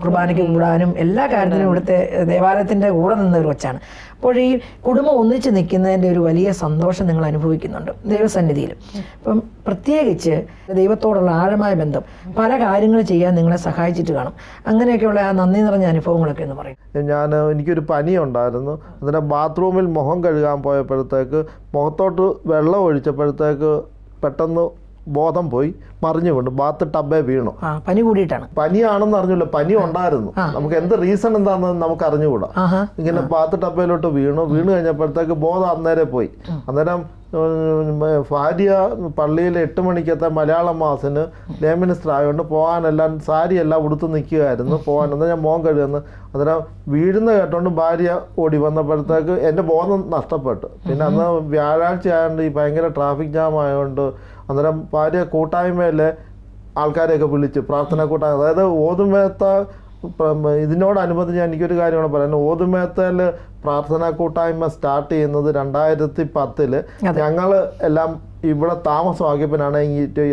Speaker 3: കുർബാനയ്ക്ക് കൂടാനും എല്ലാ കാര്യത്തിലും ഇവിടുത്തെ ദേവാലയത്തിൻ്റെ കൂടെ നിന്ന ഒരു കൊച്ചാണ്. അപ്പോൾ ഈ കുടുംബം ഒന്നിച്ച് നിൽക്കുന്നതിൻ്റെ ഒരു വലിയ സന്തോഷം നിങ്ങൾ അനുഭവിക്കുന്നുണ്ട് ദൈവസന്നിധിയിൽ. അപ്പം പ്രത്യേകിച്ച് ദൈവത്തോടുള്ള ആഴമായ ബന്ധം പല കാര്യങ്ങൾ ചെയ്യാൻ നിങ്ങളെ സഹായിച്ചിട്ട് കാണും. അങ്ങനെയൊക്കെയുള്ള ആ നന്ദി നിറഞ്ഞ അനുഭവങ്ങളൊക്കെ എന്ന് പറയും.
Speaker 4: എനിക്കൊരു പനി ഉണ്ടായിരുന്നു. അതിൻ്റെ ബാത്റൂമിൽ മുഖം കഴുകാൻ പോയപ്പോഴത്തേക്ക് മുഖത്തോട്ട് വെള്ളം ഒഴിച്ചപ്പോഴത്തേക്ക് പെട്ടെന്ന് ബോധം പോയി മറിഞ്ഞു കൊണ്ട് ബാത്ത് ടബേ വീണു.
Speaker 3: പനി കൂടിയിട്ടാണ്.
Speaker 4: പനിയാണെന്ന് അറിഞ്ഞില്ല, പനി ഉണ്ടായിരുന്നു. നമുക്ക് എന്ത് റീസൺ എന്താണെന്ന് നമുക്ക് അറിഞ്ഞുകൂടാ. ഇങ്ങനെ ബാത്ത് ടബയിലോട്ട് വീണു കഴിഞ്ഞപ്പോഴത്തേക്ക് ബോധം അന്നേരം പോയി. അന്നേരം ഭാര്യ പള്ളിയിൽ 8 മണിക്കത്തെ മലയാളം മാസിന് ലേ മിനിസ്റ്റർ ആയതുകൊണ്ട് പോകാനെല്ലാം സാരിയെല്ലാം ഉടുത്ത് നിൽക്കുകയായിരുന്നു. പോകാനെന്നാൽ ഞാൻ മോൻ കഴുകുന്നു. അന്നേരം വീഴുന്ന കേട്ടോണ്ട് ഭാര്യ ഓടി വന്നപ്പോഴത്തേക്ക് എൻ്റെ ബോധം നഷ്ടപ്പെട്ടു. പിന്നെ അന്ന് വ്യാഴാഴ്ച ആയതുകൊണ്ട് ഈ ഭയങ്കര ട്രാഫിക് ജാം ആയതുകൊണ്ട് അന്നേരം ഭാര്യ കൂട്ടായ്മയിലെ ആൾക്കാരെയൊക്കെ വിളിച്ച് പ്രാർത്ഥന കൂട്ടായ്മ, അതായത് ഓതുമേത്ത ഇതിനോടനുബന്ധിച്ച് എനിക്കൊരു കാര്യമാണ് പറയുന്നത്. ഓതുമേത്തയിൽ പ്രാർത്ഥനാ കൂട്ടായ്മ സ്റ്റാർട്ട് ചെയ്യുന്നത് 2010 ഞങ്ങൾ എല്ലാം ഇവിടെ താമസമാക്കിയപ്പോഴാണ്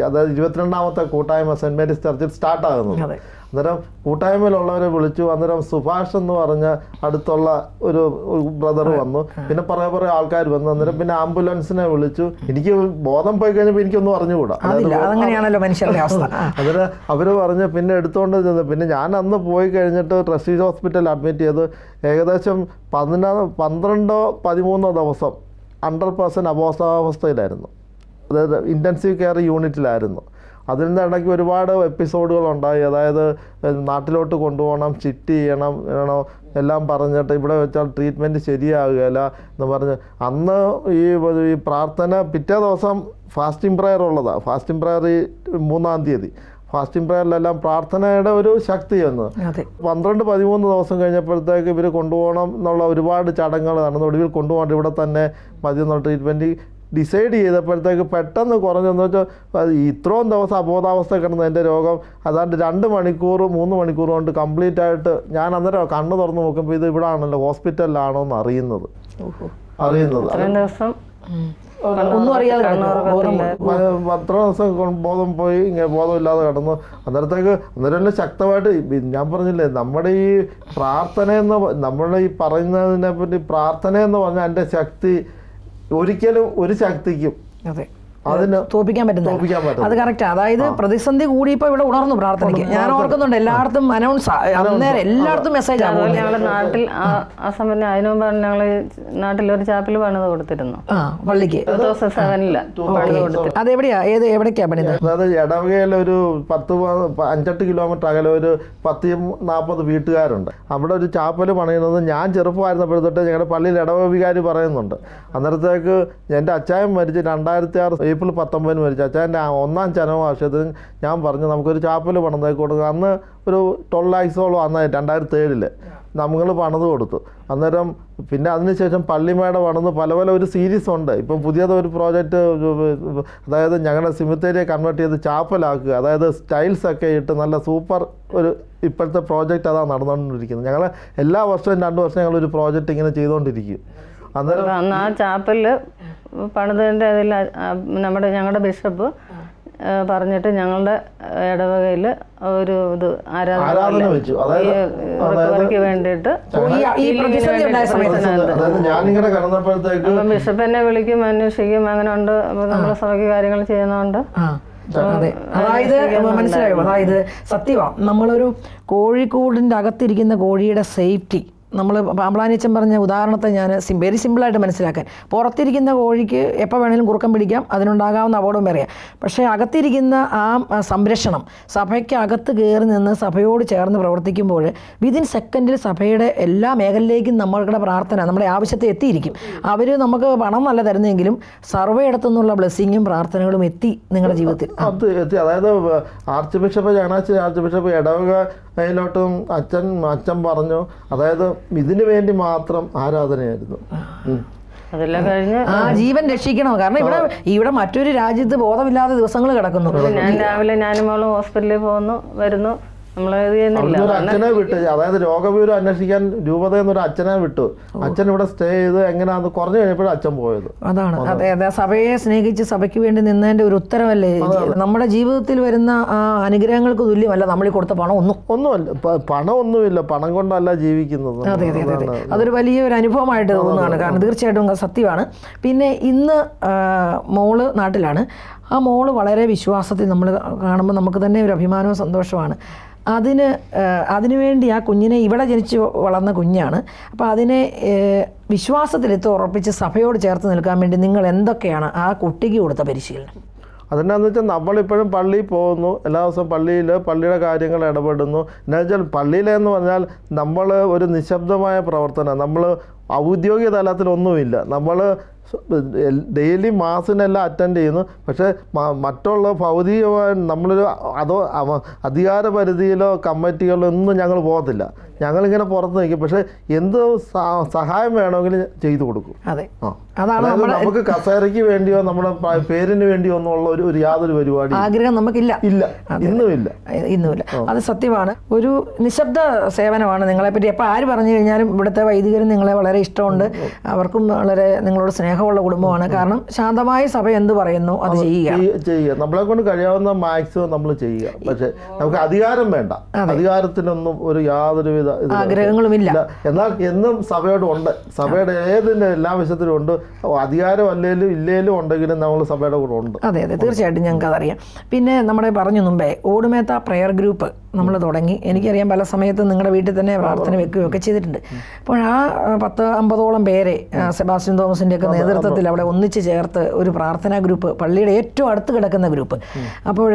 Speaker 4: അതായത് 22ാമത്തെ കൂട്ടായ്മ സെൻറ് മേരീസ് ചർച്ചിൽ സ്റ്റാർട്ടാകുന്നത്. അന്നേരം കൂട്ടായ്മയിലുള്ളവരെ വിളിച്ചു. അന്നേരം സുഭാഷ് എന്ന് പറഞ്ഞ അടുത്തുള്ള ഒരു ബ്രദർ വന്നു. പിന്നെ കുറേ ആൾക്കാർ വന്നു. അന്നേരം പിന്നെ ആംബുലൻസിനെ വിളിച്ചു. എനിക്ക് ബോധം പോയി കഴിഞ്ഞപ്പോൾ എനിക്കൊന്നും അറിഞ്ഞുകൂടാ. അന്നേരം അവർ പറഞ്ഞ് പിന്നെ എടുത്തുകൊണ്ട് ചെന്ന് പിന്നെ ഞാൻ അന്ന് പോയി കഴിഞ്ഞിട്ട് ട്രസ്റ്റീസ് ഹോസ്പിറ്റലിൽ അഡ്മിറ്റ് ചെയ്ത് ഏകദേശം 12-13 ദിവസം 100% അബോധാവസ്ഥയിലായിരുന്നു. അതായത് ഇൻറ്റൻസീവ് കെയർ യൂണിറ്റിലായിരുന്നു. അതിൽ നിന്ന് ഇടയ്ക്ക് ഒരുപാട് എപ്പിസോഡുകളുണ്ടായി. അതായത് നാട്ടിലോട്ട് കൊണ്ടുപോകണം, ചിറ്റ് ചെയ്യണം എല്ലാം പറഞ്ഞിട്ട് ഇവിടെ വെച്ചാൽ ട്രീറ്റ്മെൻറ്റ് ശരിയാകുകയില്ല എന്ന് പറഞ്ഞ് അന്ന് ഈ പ്രാർത്ഥന പിറ്റേ ദിവസം ഫാസ്റ്റിംഗ് പ്രെയർ ഉള്ളതാണ്. ഫാസ്റ്റിംഗ് പ്രെയർ ഈ 3-ാം തീയതി ഫാസ്റ്റിംഗ് പ്രെയറിലെല്ലാം പ്രാർത്ഥനയുടെ ഒരു ശക്തി വന്നു. 12-13 ദിവസം കഴിഞ്ഞപ്പോഴത്തേക്ക് ഇവർ കൊണ്ടുപോകണം എന്നുള്ള ഒരുപാട് ചടങ്ങുകൾ നടന്നു. ഒടുവിൽ കൊണ്ടുപോകേണ്ട ഇവിടെ തന്നെ മതി എന്നുള്ള ട്രീറ്റ്മെൻറ്റ് ഡിസൈഡ് ചെയ്തപ്പോഴത്തേക്ക് പെട്ടെന്ന് കുറഞ്ഞെന്ന് വെച്ചാൽ ഇത്രയും ദിവസം അബോധാവസ്ഥ കിടന്ന എൻ്റെ രോഗം അതാണ്ട് 2 മണിക്കൂർ 3 മണിക്കൂർ കൊണ്ട് കംപ്ലീറ്റ് ആയിട്ട് ഞാൻ അന്നേരം കണ്ണ് തുറന്ന് നോക്കുമ്പോൾ ഇത് ഇവിടെ ആണല്ലോ ഹോസ്പിറ്റലിലാണോ എന്ന് അറിയുന്നത്.
Speaker 3: ഒന്നും അറിയാതെ
Speaker 4: അത്ര ദിവസം ബോധം പോയി ഇങ്ങനെ ബോധമില്ലാതെ കിടന്നു. അന്നേരം ശക്തമായിട്ട് ഞാൻ പറഞ്ഞില്ലേ, നമ്മുടെ ഈ നമ്മുടെ ഈ പറയുന്നതിനെ പറ്റി പ്രാർത്ഥന എന്ന് പറഞ്ഞാൽ എൻ്റെ ശക്തി ഒരിക്കലും ഒരു ശക്തിക്കും അതിന്
Speaker 3: തോപ്പിക്കാൻ പറ്റുന്ന അത് കറക്റ്റ്. അതായത് പ്രതിസന്ധി കൂടിയപ്പോ ഇവിടെ ഉണർന്നു പ്രാർത്ഥനയ്ക്ക്. ഞാൻ ഓർക്കുന്നുണ്ട് എല്ലായിടത്തും അനൗൺസ് അന്നേരം എല്ലായിടത്തും മെസ്സേജ് ആകും.
Speaker 5: ഞങ്ങളുടെ നാട്ടിൽ ആ സമയം അതിനു മുമ്പ് ഞങ്ങള് നാട്ടിലൊരു ചാപ്പിൽ പണിത് കൊടുത്തിരുന്നു.
Speaker 3: പള്ളിക്ക്
Speaker 5: 2007
Speaker 3: അതെവിടെയാ എവിടേക്കാ പണിത്?
Speaker 4: അതായത് ഇടവകയിൽ ഒരു 5-8 കിലോമീറ്റർ അകലെ ഒരു 10-40 വീട്ടുകാരുണ്ട്. അവിടെ ഒരു ചാപ്പൽ പണിയുന്നത് ഞാൻ ചെറുപ്പമായിരുന്നപ്പോഴത്തൊട്ട് ഞങ്ങളുടെ പള്ളിയിൽ ഇടവക വികാരി പറയുന്നുണ്ട്. അന്നേരത്തേക്ക് എൻ്റെ അച്ചായൻ മരിച്ച് 2006 ഏപ്രിൽ 19 മരിച്ചു. അച്ഛൻ്റെ 1ാം ചരമവാർഷികത്തിന് ഞാൻ പറഞ്ഞു നമുക്കൊരു ചാപ്പൽ പണിതേക്ക് കൊടുക്കുക. അന്ന് ഒരു 12 lakhsോളം അന്ന് 2007 നമ്മൾ പണിത് കൊടുത്തു. അന്നേരം പിന്നെ അതിനുശേഷം പള്ളിമേട പണിത് പല ഒരു സീരീസ് ഉണ്ട്. ഇപ്പം പുതിയതൊരു പ്രോജക്റ്റ്, അതായത് ഞങ്ങളുടെ സിമിത്തേരിയെ കൺവേർട്ട് ചെയ്ത് ചാപ്പലാക്കുക, അതായത് സ്റ്റൈൽസൊക്കെ ഇട്ട് നല്ല സൂപ്പർ ഒരു ഇപ്പോഴത്തെ പ്രോജക്റ്റ് അതാണ് നടന്നുകൊണ്ടിരിക്കുന്നത്. ഞങ്ങൾ എല്ലാ വർഷവും 2 വർഷം ഞങ്ങളൊരു പ്രോജക്റ്റ് ഇങ്ങനെ ചെയ്തുകൊണ്ടിരിക്കും.
Speaker 5: അന്ന് ആ ചാപ്പലിൽ പണിതതിൻ്റെ അതിൽ ഞങ്ങളുടെ ബിഷപ്പ് പറഞ്ഞിട്ട് ഞങ്ങളുടെ ഇടവകയിൽ ഒരു ഇത് ആരാധന റിക്കവറിക്ക് വേണ്ടിയിട്ട് ബിഷപ്പ് എന്നെ വിളിക്കും, അന്വേഷിക്കും. അങ്ങനെ ഉണ്ട്, നമ്മുടെ സഭയ്ക്ക് കാര്യങ്ങൾ ചെയ്യുന്നതുകൊണ്ട്.
Speaker 3: അതായത് മനസ്സിലായോ? അതായത് സത്യമാണ്, നമ്മളൊരു കോഴിക്കൂടിൻ്റെ അകത്തിരിക്കുന്ന കോഴിയുടെ സേഫ്റ്റി നമ്മൾ പാമ്പളാനിച്ചൻ പറഞ്ഞ ഉദാഹരണത്തെ ഞാൻ വെരി സിമ്പിളായിട്ട് മനസ്സിലാക്കാൻ, പുറത്തിരിക്കുന്ന കോഴിക്ക് എപ്പോൾ വേണേലും കുറുക്കം പിടിക്കാം, അതിനുണ്ടാകാവുന്ന അപകടവും അറിയാം. പക്ഷേ അകത്തിരിക്കുന്ന ആ സംരക്ഷണം, സഭയ്ക്ക് അകത്ത് കയറി നിന്ന് സഭയോട് ചേർന്ന് പ്രവർത്തിക്കുമ്പോൾ വിതിൻ സെക്കൻഡിൽ സഭയുടെ എല്ലാ മേഖലയിലേക്കും നമ്മളുടെ പ്രാർത്ഥന നമ്മുടെ ആവശ്യത്തെ എത്തിയിരിക്കും. അവർ നമുക്ക് പണം നല്ല തരുന്നെങ്കിലും സർവ്വയിടത്തുനിന്നുള്ള ബ്ലെസ്സിങ്ങും പ്രാർത്ഥനകളും എത്തി നിങ്ങളുടെ ജീവിതത്തിൽ.
Speaker 4: അതായത് archbishop Changanassery archbishop ഇടവകയിലോട്ടും അച്ഛൻ പറഞ്ഞു, അതായത് ഇതിനു വേണ്ടി മാത്രം ആരാധനയായിരുന്നു.
Speaker 5: അതെല്ലാം കഴിഞ്ഞ്
Speaker 3: ജീവൻ രക്ഷിക്കണം. കാരണം ഇവിടെ മറ്റൊരു രാജ്യത്ത് ബോധമില്ലാത്ത ദിവസങ്ങൾ കിടക്കുന്നു.
Speaker 5: ഞാൻ രാവിലെ ഞാനും മോളും ഹോസ്പിറ്റലിൽ വരുന്നു, നമ്മളത് ചെയ്യുന്നില്ല.
Speaker 4: അവിടുന്ന് ഒരു അച്ഛനെ വിട്ട്, അതായത് രോഗവിവരം അന്വേഷിക്കാൻ രൂപതയിൽ നിന്ന് ഒരു അച്ഛനെ വിട്ടു. അച്ഛൻ ഇവിടെ സ്റ്റേ ചെയ്ത് എങ്ങനെയാന്ന് കുറഞ്ഞു കഴിഞ്ഞപ്പോഴും അച്ഛൻ പോയത്.
Speaker 3: അതാണ്. അതെ അതെ, സഭയെ സ്നേഹിച്ച് സഭയ്ക്ക് വേണ്ടി നിന്നതിന്റെ ഒരു ഉത്തരവല്ലേ. നമ്മുടെ ജീവിതത്തിൽ വരുന്ന ആ അനുഗ്രഹങ്ങൾക്ക് തുല്യമല്ല നമ്മൾ ഈ കൊടുത്ത പണം ഒന്നുമല്ല.
Speaker 4: പണം ഒന്നുമില്ല, പണം കൊണ്ടല്ല ജീവിക്കുന്നത്.
Speaker 3: അതെ അതെ അതെ, അതൊരു വലിയൊരു അനുഭവമായിട്ട് തോന്നുന്നതാണ്. കാരണം തീർച്ചയായിട്ടും സത്യമാണ്. പിന്നെ ഇന്ന് മോള് നാട്ടിലാണ്. ആ മോള് വളരെ വിശ്വാസത്തിൽ നമ്മൾ കാണുമ്പോൾ നമുക്ക് തന്നെ ഒരു അഭിമാനവും സന്തോഷമാണ്. അതിനുവേണ്ടി ആ കുഞ്ഞിനെ ഇവിടെ ജനിച്ച് വളർന്ന കുഞ്ഞാണ്. അപ്പോൾ അതിനെ വിശ്വാസത്തിലെത്തി ഉറപ്പിച്ച് സഭയോട് ചേർത്ത് നിൽക്കാൻ വേണ്ടി നിങ്ങൾ എന്തൊക്കെയാണ് ആ കുട്ടിക്ക് കൊടുത്ത പരിശീലനം?
Speaker 4: അതെന്നാന്ന് വെച്ചാൽ നമ്മളിപ്പോഴും പള്ളിയിൽ പോകുന്നു, എല്ലാ ദിവസവും പള്ളിയുടെ കാര്യങ്ങൾ ഇടപെടുന്നു. എന്താ വെച്ചാൽ പള്ളിയിലെന്ന് പറഞ്ഞാൽ നമ്മൾ ഒരു നിശബ്ദമായ പ്രവർത്തനം, നമ്മൾ ഔദ്യോഗിക തലത്തിലൊന്നുമില്ല. നമ്മൾ ഡെയിലി മാസിനെല്ലാം അറ്റൻഡ് ചെയ്യുന്നു. പക്ഷേ മറ്റുള്ള ഭൗതികമായ നമ്മളൊരു അധികാര പരിധിയിലോ കമ്മിറ്റികളിലോ ഒന്നും ഞങ്ങൾ പോകത്തില്ല. ഞങ്ങളിങ്ങനെ പുറത്ത് നിൽക്കും. പക്ഷേ എന്ത് സഹായം വേണമെങ്കിലും ചെയ്തു കൊടുക്കും.
Speaker 3: അതെ,
Speaker 4: അതാണ് നമുക്ക് കസേരയ്ക്ക് വേണ്ടിയോ നമ്മുടെ പേരിന് വേണ്ടിയോ ഒന്നുള്ള ഒരു യാതൊരു പരിപാടി
Speaker 3: ആഗ്രഹം നമുക്കില്ല. ഇന്നുമില്ല. അത് സത്യമാണ്. ഒരു നിശബ്ദ സേവനമാണ് നിങ്ങളെപ്പറ്റി. അപ്പോൾ ആര് പറഞ്ഞു കഴിഞ്ഞാലും ഇവിടുത്തെ വൈദികരും നിങ്ങളെ വളരെ ഇഷ്ടമുണ്ട്. അവർക്കും വളരെ നിങ്ങളോട് സ്നേഹമുള്ള കുടുംബമാണ്. കാരണം ശാന്തമായ സഭ എന്ത് പറയുന്നു അത് ചെയ്യുക.
Speaker 4: നമ്മളെ കൊണ്ട് കഴിയാവുന്ന മാക്സിമം നമ്മൾ ചെയ്യുക. പക്ഷെ നമുക്ക് അധികാരം വേണ്ട. അധികാരത്തിനൊന്നും ഒരു യാതൊരുവിധ
Speaker 3: ആഗ്രഹങ്ങളുമില്ല.
Speaker 4: എന്നാൽ എന്നും സഭയോട് ഉണ്ട്. സഭയുടെ ഏതിൻ്റെ എല്ലാ വിഷയത്തിലും ഉണ്ട്. അധികാരം അല്ലെങ്കിലും ഇല്ലേലും ഉണ്ടെങ്കിലും നമ്മൾ സഭയുടെ കൂടെ ഉണ്ട്.
Speaker 3: അതെ അതെ, തീർച്ചയായിട്ടും ഞങ്ങൾക്ക് അതറിയാം. പിന്നെ നമ്മുടെ പറഞ്ഞു മുമ്പേ ഓടുമേത്ത പ്രെയർ ഗ്രൂപ്പ് നമ്മൾ തുടങ്ങി. എനിക്കറിയാം പല സമയത്തും നിങ്ങളുടെ വീട്ടിൽ തന്നെ പ്രാർത്ഥന വെക്കുകയൊക്കെ ചെയ്തിട്ടുണ്ട്. അപ്പോൾ ആ 10-50ഓളം പേരെ സെബാസ്റ്റ്യൻ തോമസിൻ്റെ ഒക്കെ നേതൃത്വത്തിൽ അവിടെ ഒന്നിച്ച് ചേർത്ത് ഒരു പ്രാർത്ഥനാ ഗ്രൂപ്പ്, പള്ളിയുടെ ഏറ്റവും അടുത്ത് കിടക്കുന്ന ഗ്രൂപ്പ്. അപ്പോൾ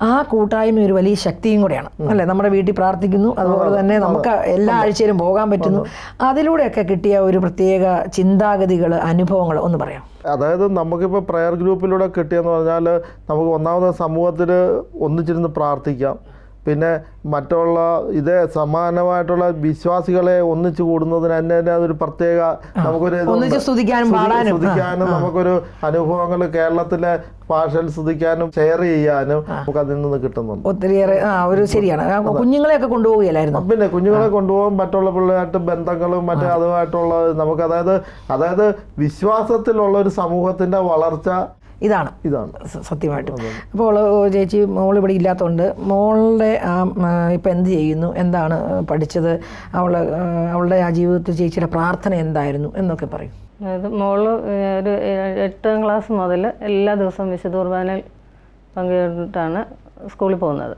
Speaker 3: ആ കൂട്ടായ്മ ഒരു വലിയ ശക്തിയും കൂടെയാണ് അല്ലേ. നമ്മുടെ വീട്ടിൽ പ്രാർത്ഥിക്കുന്നു, അതുപോലെ തന്നെ നമുക്ക് എല്ലാ ആഴ്ചയിലും പോകാൻ പറ്റുന്നു. അതിലൂടെയൊക്കെ കിട്ടിയ ഒരു പ്രത്യേക ചിന്താഗതികൾ, അനുഭവങ്ങൾ ഒന്ന് പറയാം.
Speaker 4: അതായത് നമുക്കിപ്പോൾ പ്രെയർ ഗ്രൂപ്പിലൂടെ കിട്ടിയെന്ന് പറഞ്ഞാൽ നമുക്ക് ഒന്നാമത് സമൂഹത്തിൽ ഒന്നിച്ചിരുന്ന് പ്രാർത്ഥിക്കാം. പിന്നെ മറ്റുള്ള ഇതേ സമാനമായിട്ടുള്ള വിശ്വാസികളെ ഒന്നിച്ചു കൂടുന്നതിന് തന്നെ അതൊരു പ്രത്യേക നമുക്കൊരു സ്തുതിക്കാനും നമുക്കൊരു അനുഭവങ്ങൾ കേരളത്തിലെ ഭാഷയിൽ സ്തുതിക്കാനും ഷെയർ ചെയ്യാനും നമുക്ക് അതിൽ നിന്ന് കിട്ടുന്നുണ്ട്
Speaker 3: ഒത്തിരിയേറെ. ഒരു ശരിയാണ്. കുഞ്ഞുങ്ങളെയൊക്കെ കൊണ്ടുപോവുകയായിരുന്നു.
Speaker 4: പിന്നെ കുഞ്ഞുങ്ങളെ കൊണ്ടുപോകാൻ മറ്റുള്ള പിള്ളേരായിട്ട് ബന്ധങ്ങളും മറ്റേ അതുമായിട്ടുള്ള നമുക്ക് അതായത് വിശ്വാസത്തിലുള്ള ഒരു സമൂഹത്തിന്റെ വളർച്ച
Speaker 3: ഇതാണ് സത്യമായിട്ടും. അപ്പോൾ ചേച്ചി മോൾ ഇവിടെ ഇല്ലാത്തതുകൊണ്ട് മോളുടെ ഇപ്പം എന്ത് ചെയ്യുന്നു, എന്താണ് പഠിച്ചത്, അവളുടെ ആ ജീവിതത്തിൽ ചേച്ചിയുടെ പ്രാർത്ഥന എന്തായിരുന്നു എന്നൊക്കെ പറയും.
Speaker 5: അതായത് മോള് ഒരു 8ാം ക്ലാസ് മുതൽ എല്ലാ ദിവസവും വിശുദ്ധ കുർബാനയിൽ പങ്കെടുത്തിട്ടാണ് സ്കൂളിൽ പോകുന്നത്.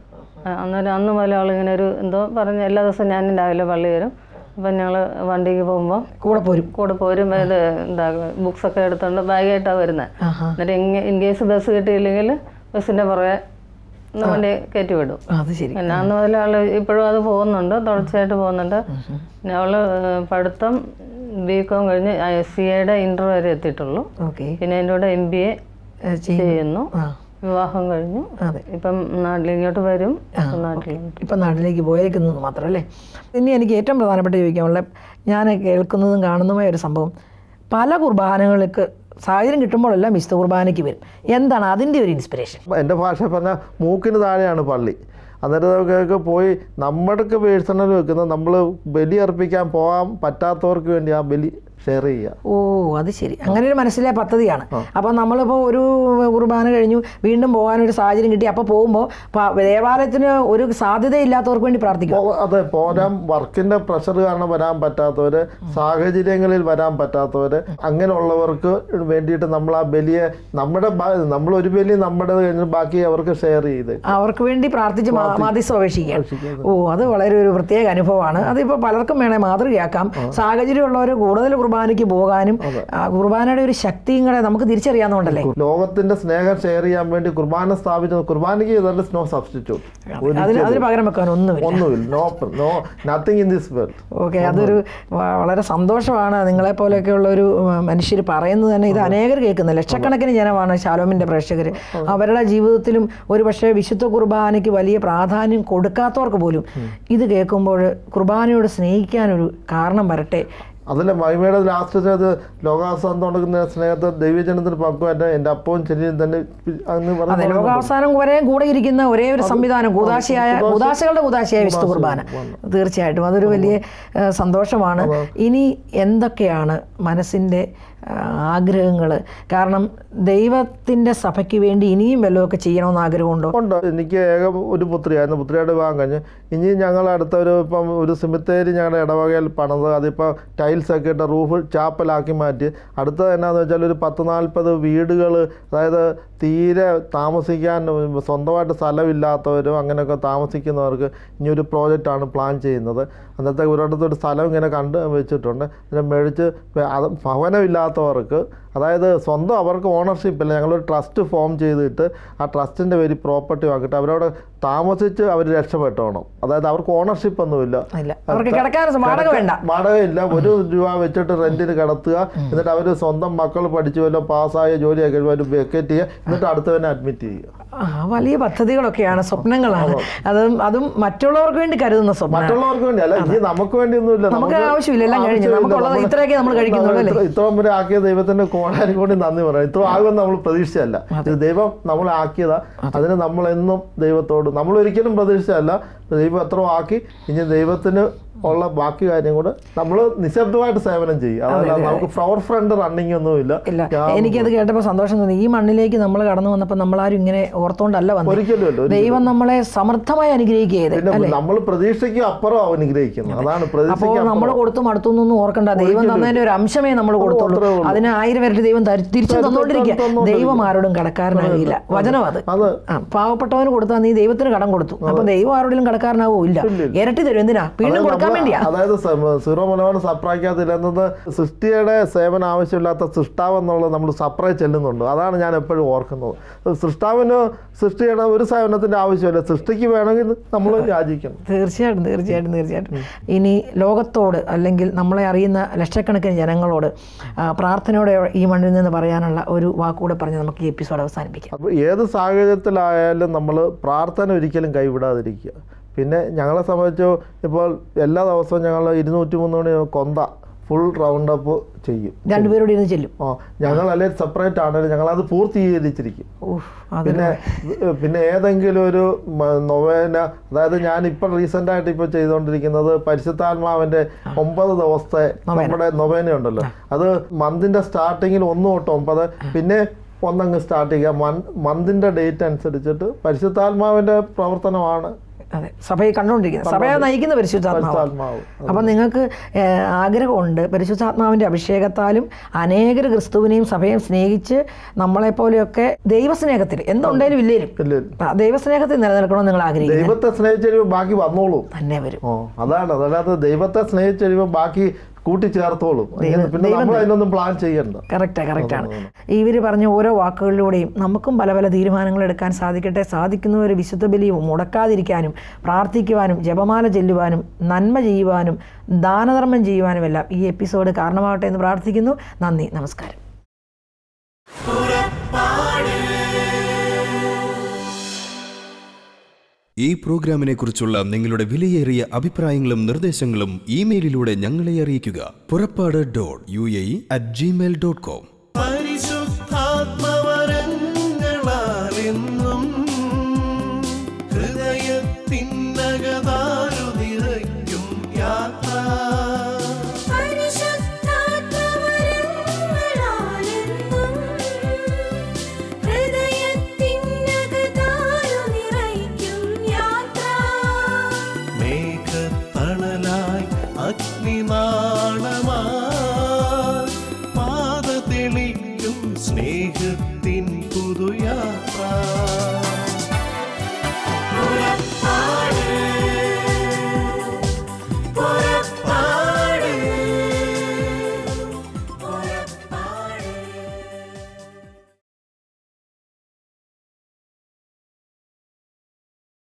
Speaker 5: അന്ന് മുതൽ അവളിങ്ങനെ ഒരു എന്തോ പറഞ്ഞ് എല്ലാ ദിവസവും ഞാനും രാവിലെ പള്ളി വരും. അപ്പം ഞങ്ങൾ വണ്ടിക്ക് പോകുമ്പോൾ കൂടെ പോരും. ഇത് എന്താ ബുക്സൊക്കെ എടുത്തുകൊണ്ട് ബാഗായിട്ടാണ് വരുന്നത്. എന്നിട്ട് ഇൻ കേസ് ബസ് കിട്ടിയില്ലെങ്കിൽ ബസ്സിൻ്റെ പുറകെ വണ്ടി കയറ്റി വിടും. പിന്നെ അന്ന് മുതൽ അവൾ ഇപ്പോഴും അത് പോകുന്നുണ്ട്, തുടർച്ചയായിട്ട് പോകുന്നുണ്ട്. പിന്നെ അവൾ പഠിത്തം BCom കഴിഞ്ഞ് SCAയുടെ ഇന്റർ വരെ എത്തിയിട്ടുള്ളൂ. പിന്നെ എൻ്റെ കൂടെ MBA ചെയ്യുന്നു. വിവാഹം കഴിഞ്ഞു. ഇപ്പം ഇങ്ങോട്ട് വരും.
Speaker 3: ഇപ്പം നാട്ടിലേക്ക് പോയേക്കുന്നത് മാത്രമല്ലേ. ഇനി എനിക്ക് ഏറ്റവും പ്രധാനപ്പെട്ട ചോദിക്കാനുള്ള, ഞാൻ കേൾക്കുന്നതും കാണുന്നതുമായ ഒരു സംഭവം, പല കുർബാനകൾക്ക് സാഹചര്യം കിട്ടുമ്പോഴെല്ലാം വിശുദ്ധ കുർബാനയ്ക്ക് വരും. എന്താണ് അതിൻ്റെ ഒരു ഇൻസ്പിറേഷൻ?
Speaker 4: എൻ്റെ ഭാഷ പറഞ്ഞാൽ മൂക്കിന് താഴെയാണ് പള്ളി. അന്നേരമൊക്കെ പോയി നമ്മൾക്ക് പേഴ്സണൽ വെക്കുന്നത് നമ്മൾ ബലി അർപ്പിക്കാൻ പോകാൻ പറ്റാത്തവർക്ക് വേണ്ടി ആ ബലി ഷെയർ ചെയ്യുക.
Speaker 3: ഓ, അത് ശരി. അങ്ങനെ ഒരു മനസ്സിലെ പദ്ധതിയാണ്. അപ്പം നമ്മളിപ്പോൾ ഒരു കുർബാന കഴിഞ്ഞു വീണ്ടും പോകാനൊരു സാഹചര്യം കിട്ടി. അപ്പോൾ പോകുമ്പോൾ ദേവാലയത്തിന് ഒരു സാധ്യതയില്ലാത്തവർക്ക് വേണ്ടി പ്രാർത്ഥിക്കും.
Speaker 4: അതെ, പോരാൻ വർക്കിൻ്റെ പ്രഷർ കാരണം വരാൻ പറ്റാത്തവർ, സാഹചര്യങ്ങളിൽ വരാൻ പറ്റാത്തവർ, അങ്ങനെയുള്ളവർക്ക് വേണ്ടിയിട്ട് നമ്മൾ ആ ബലിയെ നമ്മളൊരു ബലി നമ്മുടെ കഴിഞ്ഞ് ബാക്കി അവർക്ക് ഷെയർ ചെയ്ത്
Speaker 3: അവർക്ക് വേണ്ടി പ്രാർത്ഥിച്ച് മാധ്യസ്ഥം അപേക്ഷിക്കാം. ഓ, അത് വളരെ ഒരു പ്രത്യേക അനുഭവമാണ്. അതിപ്പോൾ പലർക്കും വേണേൽ മാതൃകയാക്കാം. സാഹചര്യമുള്ളവർ കൂടുതൽ കുർബാനയ്ക്ക് പോകാനും കുർബാനയുടെ ഒരു ശക്തിയും കൂടെ നമുക്ക് തിരിച്ചറിയാവുന്നതുകൊണ്ടല്ലേ.
Speaker 4: ലോകത്തിന്റെ സ്നേഹം ഷെയർ ചെയ്യാൻ വേണ്ടി കുർബാന സ്ഥാപിച്ചത്. കുർബാനയ്ക്ക് നോ സബ്സ്റ്റിറ്റ്യൂട്ട്,
Speaker 3: അതിന് പകരം വെക്കാൻ
Speaker 4: ഒന്നുമില്ല. Nothing in this world.
Speaker 3: Okay, അതൊരു വളരെ സന്തോഷമാണ്. നിങ്ങളെപ്പോലെയൊക്കെയുള്ള ഒരു മനുഷ്യർ പറയുന്നത് തന്നെ. ഇത് അനേകർ കേൾക്കുന്നത്, ലക്ഷക്കണക്കിന് ജനമാണ് ശാലോമിൻ്റെ പ്രേക്ഷകർ. അവരുടെ ജീവിതത്തിലും ഒരു പക്ഷേ വിശുദ്ധ കുർബാനയ്ക്ക് വലിയ പ്രാധാന്യം കൊടുക്കാത്തവർക്ക് പോലും ഇത് കേൾക്കുമ്പോൾ കുർബാനയോട് സ്നേഹിക്കാനൊരു കാരണം വരട്ടെ.
Speaker 4: അതിലെ മഹിമയുടെ ലാസ്റ്റ് ലോകാവസാനം തുടങ്ങുന്ന സ്നേഹത്തെ ദൈവജനത്തിന് പങ്കുവായിട്ട് എൻ്റെ അപ്പവും ശരീരം തന്നെ
Speaker 3: അതെ, ലോകാവസാനം വരെ കൂടെ ഇരിക്കുന്ന ഒരേ ഒരു സംവിധാനം കൂദാശകളുടെ കൂദാശയായ വിശുദ്ധ കുർബാന. തീർച്ചയായിട്ടും അതൊരു വലിയ സന്തോഷമാണ്. ഇനി എന്തൊക്കെയാണ് മനസ്സിൻ്റെ ആഗ്രഹങ്ങൾ? കാരണം ദൈവത്തിൻ്റെ സഭയ്ക്ക് വേണ്ടി ഇനിയും വല്ലതൊക്കെ ചെയ്യണമെന്ന് ആഗ്രഹമുണ്ടോ?
Speaker 4: ഉണ്ട്. എനിക്ക് ഏകം ഒരു പുത്രിയായിരുന്നു. പുത്രിയുടെ വിവാഹം കഴിഞ്ഞ് ഇനി ഞങ്ങൾ അടുത്ത ഇപ്പം ഒരു സിമിത്തേരി ഞങ്ങളുടെ ഇടവകയിൽ പണിത് അതിപ്പോൾ ടൈൽസൊക്കെ ഇട്ട് റൂഫ് ചാപ്പലാക്കി മാറ്റി. അടുത്തത് എന്നാന്ന് വെച്ചാൽ ഒരു 10-40 വീടുകൾ, അതായത് തീരെ താമസിക്കാൻ സ്വന്തമായിട്ട് സ്ഥലമില്ലാത്തവരും അങ്ങനെയൊക്കെ താമസിക്കുന്നവർക്ക് ഇനി ഒരു പ്രോജക്റ്റാണ് പ്ലാൻ ചെയ്യുന്നത്. അന്നത്തെ ഒരിടത്തൊരു സ്ഥലം ഇങ്ങനെ കണ്ട് വെച്ചിട്ടുണ്ട്. അതിനെ മേടിച്ച് അത് ഭവനമില്ലാത്തവർക്ക്, അതായത് സ്വന്തം അവർക്ക് ഓണർഷിപ്പ് ഇല്ല, ഞങ്ങളൊരു ട്രസ്റ്റ് ഫോം ചെയ്തിട്ട് ആ ട്രസ്റ്റിൻ്റെ പേര് പ്രോപ്പർട്ടി വാങ്ങിയിട്ട് അവരവിടെ താമസിച്ച് അവർ രക്ഷപ്പെട്ടോണം. അതായത് അവർക്ക് ഓണർഷിപ്പ് ഒന്നുമില്ല, വാടകയില്ല. 1 രൂപ വെച്ചിട്ട് റെന്റിന് കിടത്തുക. എന്നിട്ട് അവർ സ്വന്തം മക്കൾ പഠിച്ചു വല്ലോ പാസ്സായ ജോലിയൊക്കെ അവർ വെക്കേറ്റ് ചെയ്യുക. എന്നിട്ട് അടുത്തവനെ അഡ്മിറ്റ് ചെയ്യുക.
Speaker 3: വലിയ പദ്ധതികളൊക്കെയാണ്, സ്വപ്നങ്ങളാണ്. അതും മറ്റുള്ളവർക്ക് വേണ്ടി കരുതുന്ന സ്വപ്നം.
Speaker 4: മറ്റുള്ളവർക്ക് വേണ്ടി അല്ല, ഇനി നമുക്ക് വേണ്ടിയൊന്നുമില്ല.
Speaker 3: നമുക്ക് ആവശ്യമില്ല, എല്ലാം കഴിഞ്ഞു. നമുക്കുള്ളത് ഇത്രയൊക്കെ നമ്മൾ കഴിക്കുന്നുള്ളൂ.
Speaker 4: ഇത്രയും വരെ ആക്കിയ ദൈവത്തിന്റെ കോടാനും കൂടി നന്ദി പറയാം. ഇത്ര ആകുമെന്ന് നമ്മൾ പ്രതീക്ഷിച്ചല്ല. ദൈവം നമ്മളെ ആക്കിയതാ. അതിന് നമ്മളെന്നും ദൈവത്തോട് നമ്മൾ ഒരിക്കലും പ്രതീക്ഷിച്ചല്ല. ദൈവം എത്ര ആക്കി, ഇനി ദൈവത്തിന് ഉള്ള ബാക്കി കാര്യം കൂടെ നമ്മൾ നിശബ്ദമായിട്ട് സേവനം ചെയ്യും. അതല്ല നമുക്ക് ഫ്ലവർ ഫ്രണ്ട് റണ്ണിങ് ഒന്നുമില്ല.
Speaker 3: എനിക്കത് കേട്ടപ്പോൾ സന്തോഷം തോന്നി. ഈ മണ്ണിലേക്ക് നമ്മൾ കടന്നു വന്നപ്പോൾ നമ്മളാരും ഇങ്ങനെ ഓർത്തോണ്ടല്ല വന്നത്.
Speaker 4: ഒരിക്കലും
Speaker 3: ദൈവം നമ്മളെ സമർത്ഥമായി അനുഗ്രഹിക്കുകയത്.
Speaker 4: നമ്മൾ പ്രതീക്ഷയ്ക്ക് അപ്പുറം അനുഗ്രഹിക്കുന്നു. അതാണ്
Speaker 3: അപ്പോൾ നമ്മൾ കൊടുത്തും അടുത്തൊന്നും ഓർക്കണ്ട. ദൈവം തന്നതിന്റെ ഒരു അംശമേ നമ്മൾ കൊടുത്തുള്ളൂ. അതിന് 1000 ഇരട്ടി ദൈവം തിരിച്ചു തന്നോണ്ടിരിക്കുക. ദൈവം ആരോടും കടക്കാരനാകില്ല. വചനം അത്. പാവപ്പെട്ടവന് കൊടുത്താൽ നീ ദൈവത്തിന് കടം കൊടുത്തു. അപ്പൊ ദൈവം ആരോടും കടക്കാരനാവോ? ഇല്ല. ഇരട്ടി തരും. എന്തിനാ? വീണ്ടും കൊടുക്കാൻ.
Speaker 4: അതായത് സീറോ മലബാർ സപ്രായിക്കാതില്ലെന്നത് സൃഷ്ടിയുടെ സേവനം ആവശ്യമില്ലാത്ത സൃഷ്ടാവ് എന്നുള്ളത് നമ്മൾ സപ്രായി ചെല്ലുന്നുണ്ട്. അതാണ് ഞാൻ എപ്പോഴും ഓർക്കുന്നത്. സൃഷ്ടാവിന് സൃഷ്ടിയുടെ ഒരു സേവനത്തിന്റെ ആവശ്യമില്ല. സൃഷ്ടിക്ക് വേണമെങ്കിൽ നമ്മൾ യാചിക്കണം.
Speaker 3: തീർച്ചയായിട്ടും. ഇനി ലോകത്തോട് അല്ലെങ്കിൽ നമ്മളെ അറിയുന്ന ലക്ഷക്കണക്കിന് ജനങ്ങളോട് പ്രാർത്ഥനയോടെ ഈ മണ്ണിൽ നിന്ന് പറയാനുള്ള ഒരു വാക്കുകൂടെ പറഞ്ഞ് നമുക്ക് ഈ എപ്പിസോഡ് അവസാനിപ്പിക്കാം.
Speaker 4: അപ്പോൾ ഏത് സാഹചര്യത്തിലായാലും നമ്മൾ പ്രാർത്ഥന ഒരിക്കലും കൈവിടാതിരിക്കുക. പിന്നെ ഞങ്ങളെ സംബന്ധിച്ച് ഇപ്പോൾ എല്ലാ ദിവസവും ഞങ്ങൾ 200-300 മണി കൊന്ത ഫുൾ റൗണ്ട് അപ്പ് ചെയ്യും.
Speaker 3: രണ്ടുപേരോട് ഇരുന്ന് ചെല്ലും.
Speaker 4: ഞങ്ങൾ അല്ലെങ്കിൽ സെപ്പറേറ്റ് ആണെങ്കിലും ഞങ്ങളത് പൂർത്തീകരിച്ചിരിക്കും. പിന്നെ ഏതെങ്കിലും ഒരു നൊവേന, അതായത് ഞാനിപ്പോൾ റീസെൻ്റായിട്ട് ഇപ്പോൾ ചെയ്തുകൊണ്ടിരിക്കുന്നത് പരിശുദ്ധാത്മാവിൻ്റെ 9 ദിവസത്തെ നമ്മുടെ നൊവേന ഉണ്ടല്ലോ. അത് മന്തിൻ്റെ സ്റ്റാർട്ടിങ്ങിൽ 1 തൊട്ട് 9, പിന്നെ 1 സ്റ്റാർട്ട് ചെയ്യുക. മന്തിൻ്റെ ഡേറ്റ് അനുസരിച്ചിട്ട് പരിശുദ്ധാത്മാവിൻ്റെ പ്രവർത്തനമാണ്.
Speaker 3: അതെ, സഭയെ കണ്ടുകൊണ്ടിരിക്കുന്നത്, സഭയെ നയിക്കുന്ന പരിശുദ്ധാത്മാവ്. അപ്പം നിങ്ങൾക്ക് ആഗ്രഹമുണ്ട് പരിശുദ്ധാത്മാവിൻ്റെ അഭിഷേകത്താലും അനേകർ ക്രിസ്തുവിനെയും സഭയെയും സ്നേഹിച്ച് നമ്മളെപ്പോലെയൊക്കെ ദൈവസ്നേഹത്തിൽ എന്തുണ്ടെങ്കിലും ഇല്ലേലും ദൈവസ്നേഹത്തിൽ നിലനിൽക്കണമെന്ന് നിങ്ങൾ ആഗ്രഹിക്കുന്നു.
Speaker 4: ദൈവത്തെ സ്നേഹിച്ചു ബാക്കി വന്നോളൂ
Speaker 3: തന്നെ വരും.
Speaker 4: അതാണ്. അതല്ലാതെ ദൈവത്തെ സ്നേഹിച്ചു ബാക്കി കൂട്ടിച്ചേർത്തോളും. പിന്നെ നമ്മൾ അതിനൊന്നും പ്ലാൻ ചെയ്യണ്ട.
Speaker 3: കറക്റ്റാണ്. ഇവർ പറഞ്ഞ ഓരോ വാക്കുകളിലൂടെയും നമുക്കും പല പല തീരുമാനങ്ങൾ എടുക്കാൻ സാധിക്കട്ടെ. സാധിക്കുന്നവർ വിശുദ്ധ ബലിയും മുടക്കാതിരിക്കാനും പ്രാർത്ഥിക്കുവാനും ജപമാല ചെല്ലുവാനും നന്മ ചെയ്യുവാനും ദാനധർമ്മം ചെയ്യുവാനുമെല്ലാം ഈ എപ്പിസോഡ് കാരണമാകട്ടെ എന്ന് പ്രാർത്ഥിക്കുന്നു. നന്ദി, നമസ്കാരം.
Speaker 6: ഈ പ്രോഗ്രാമിനെ കുറിച്ചുള്ള നിങ്ങളുടെ വിലയേറിയ അഭിപ്രായങ്ങളും നിർദ്ദേശങ്ങളും ഇമെയിലിലൂടെ ഞങ്ങളെ അറിയിക്കുക. പുറപ്പാട്.UAE@gmail.com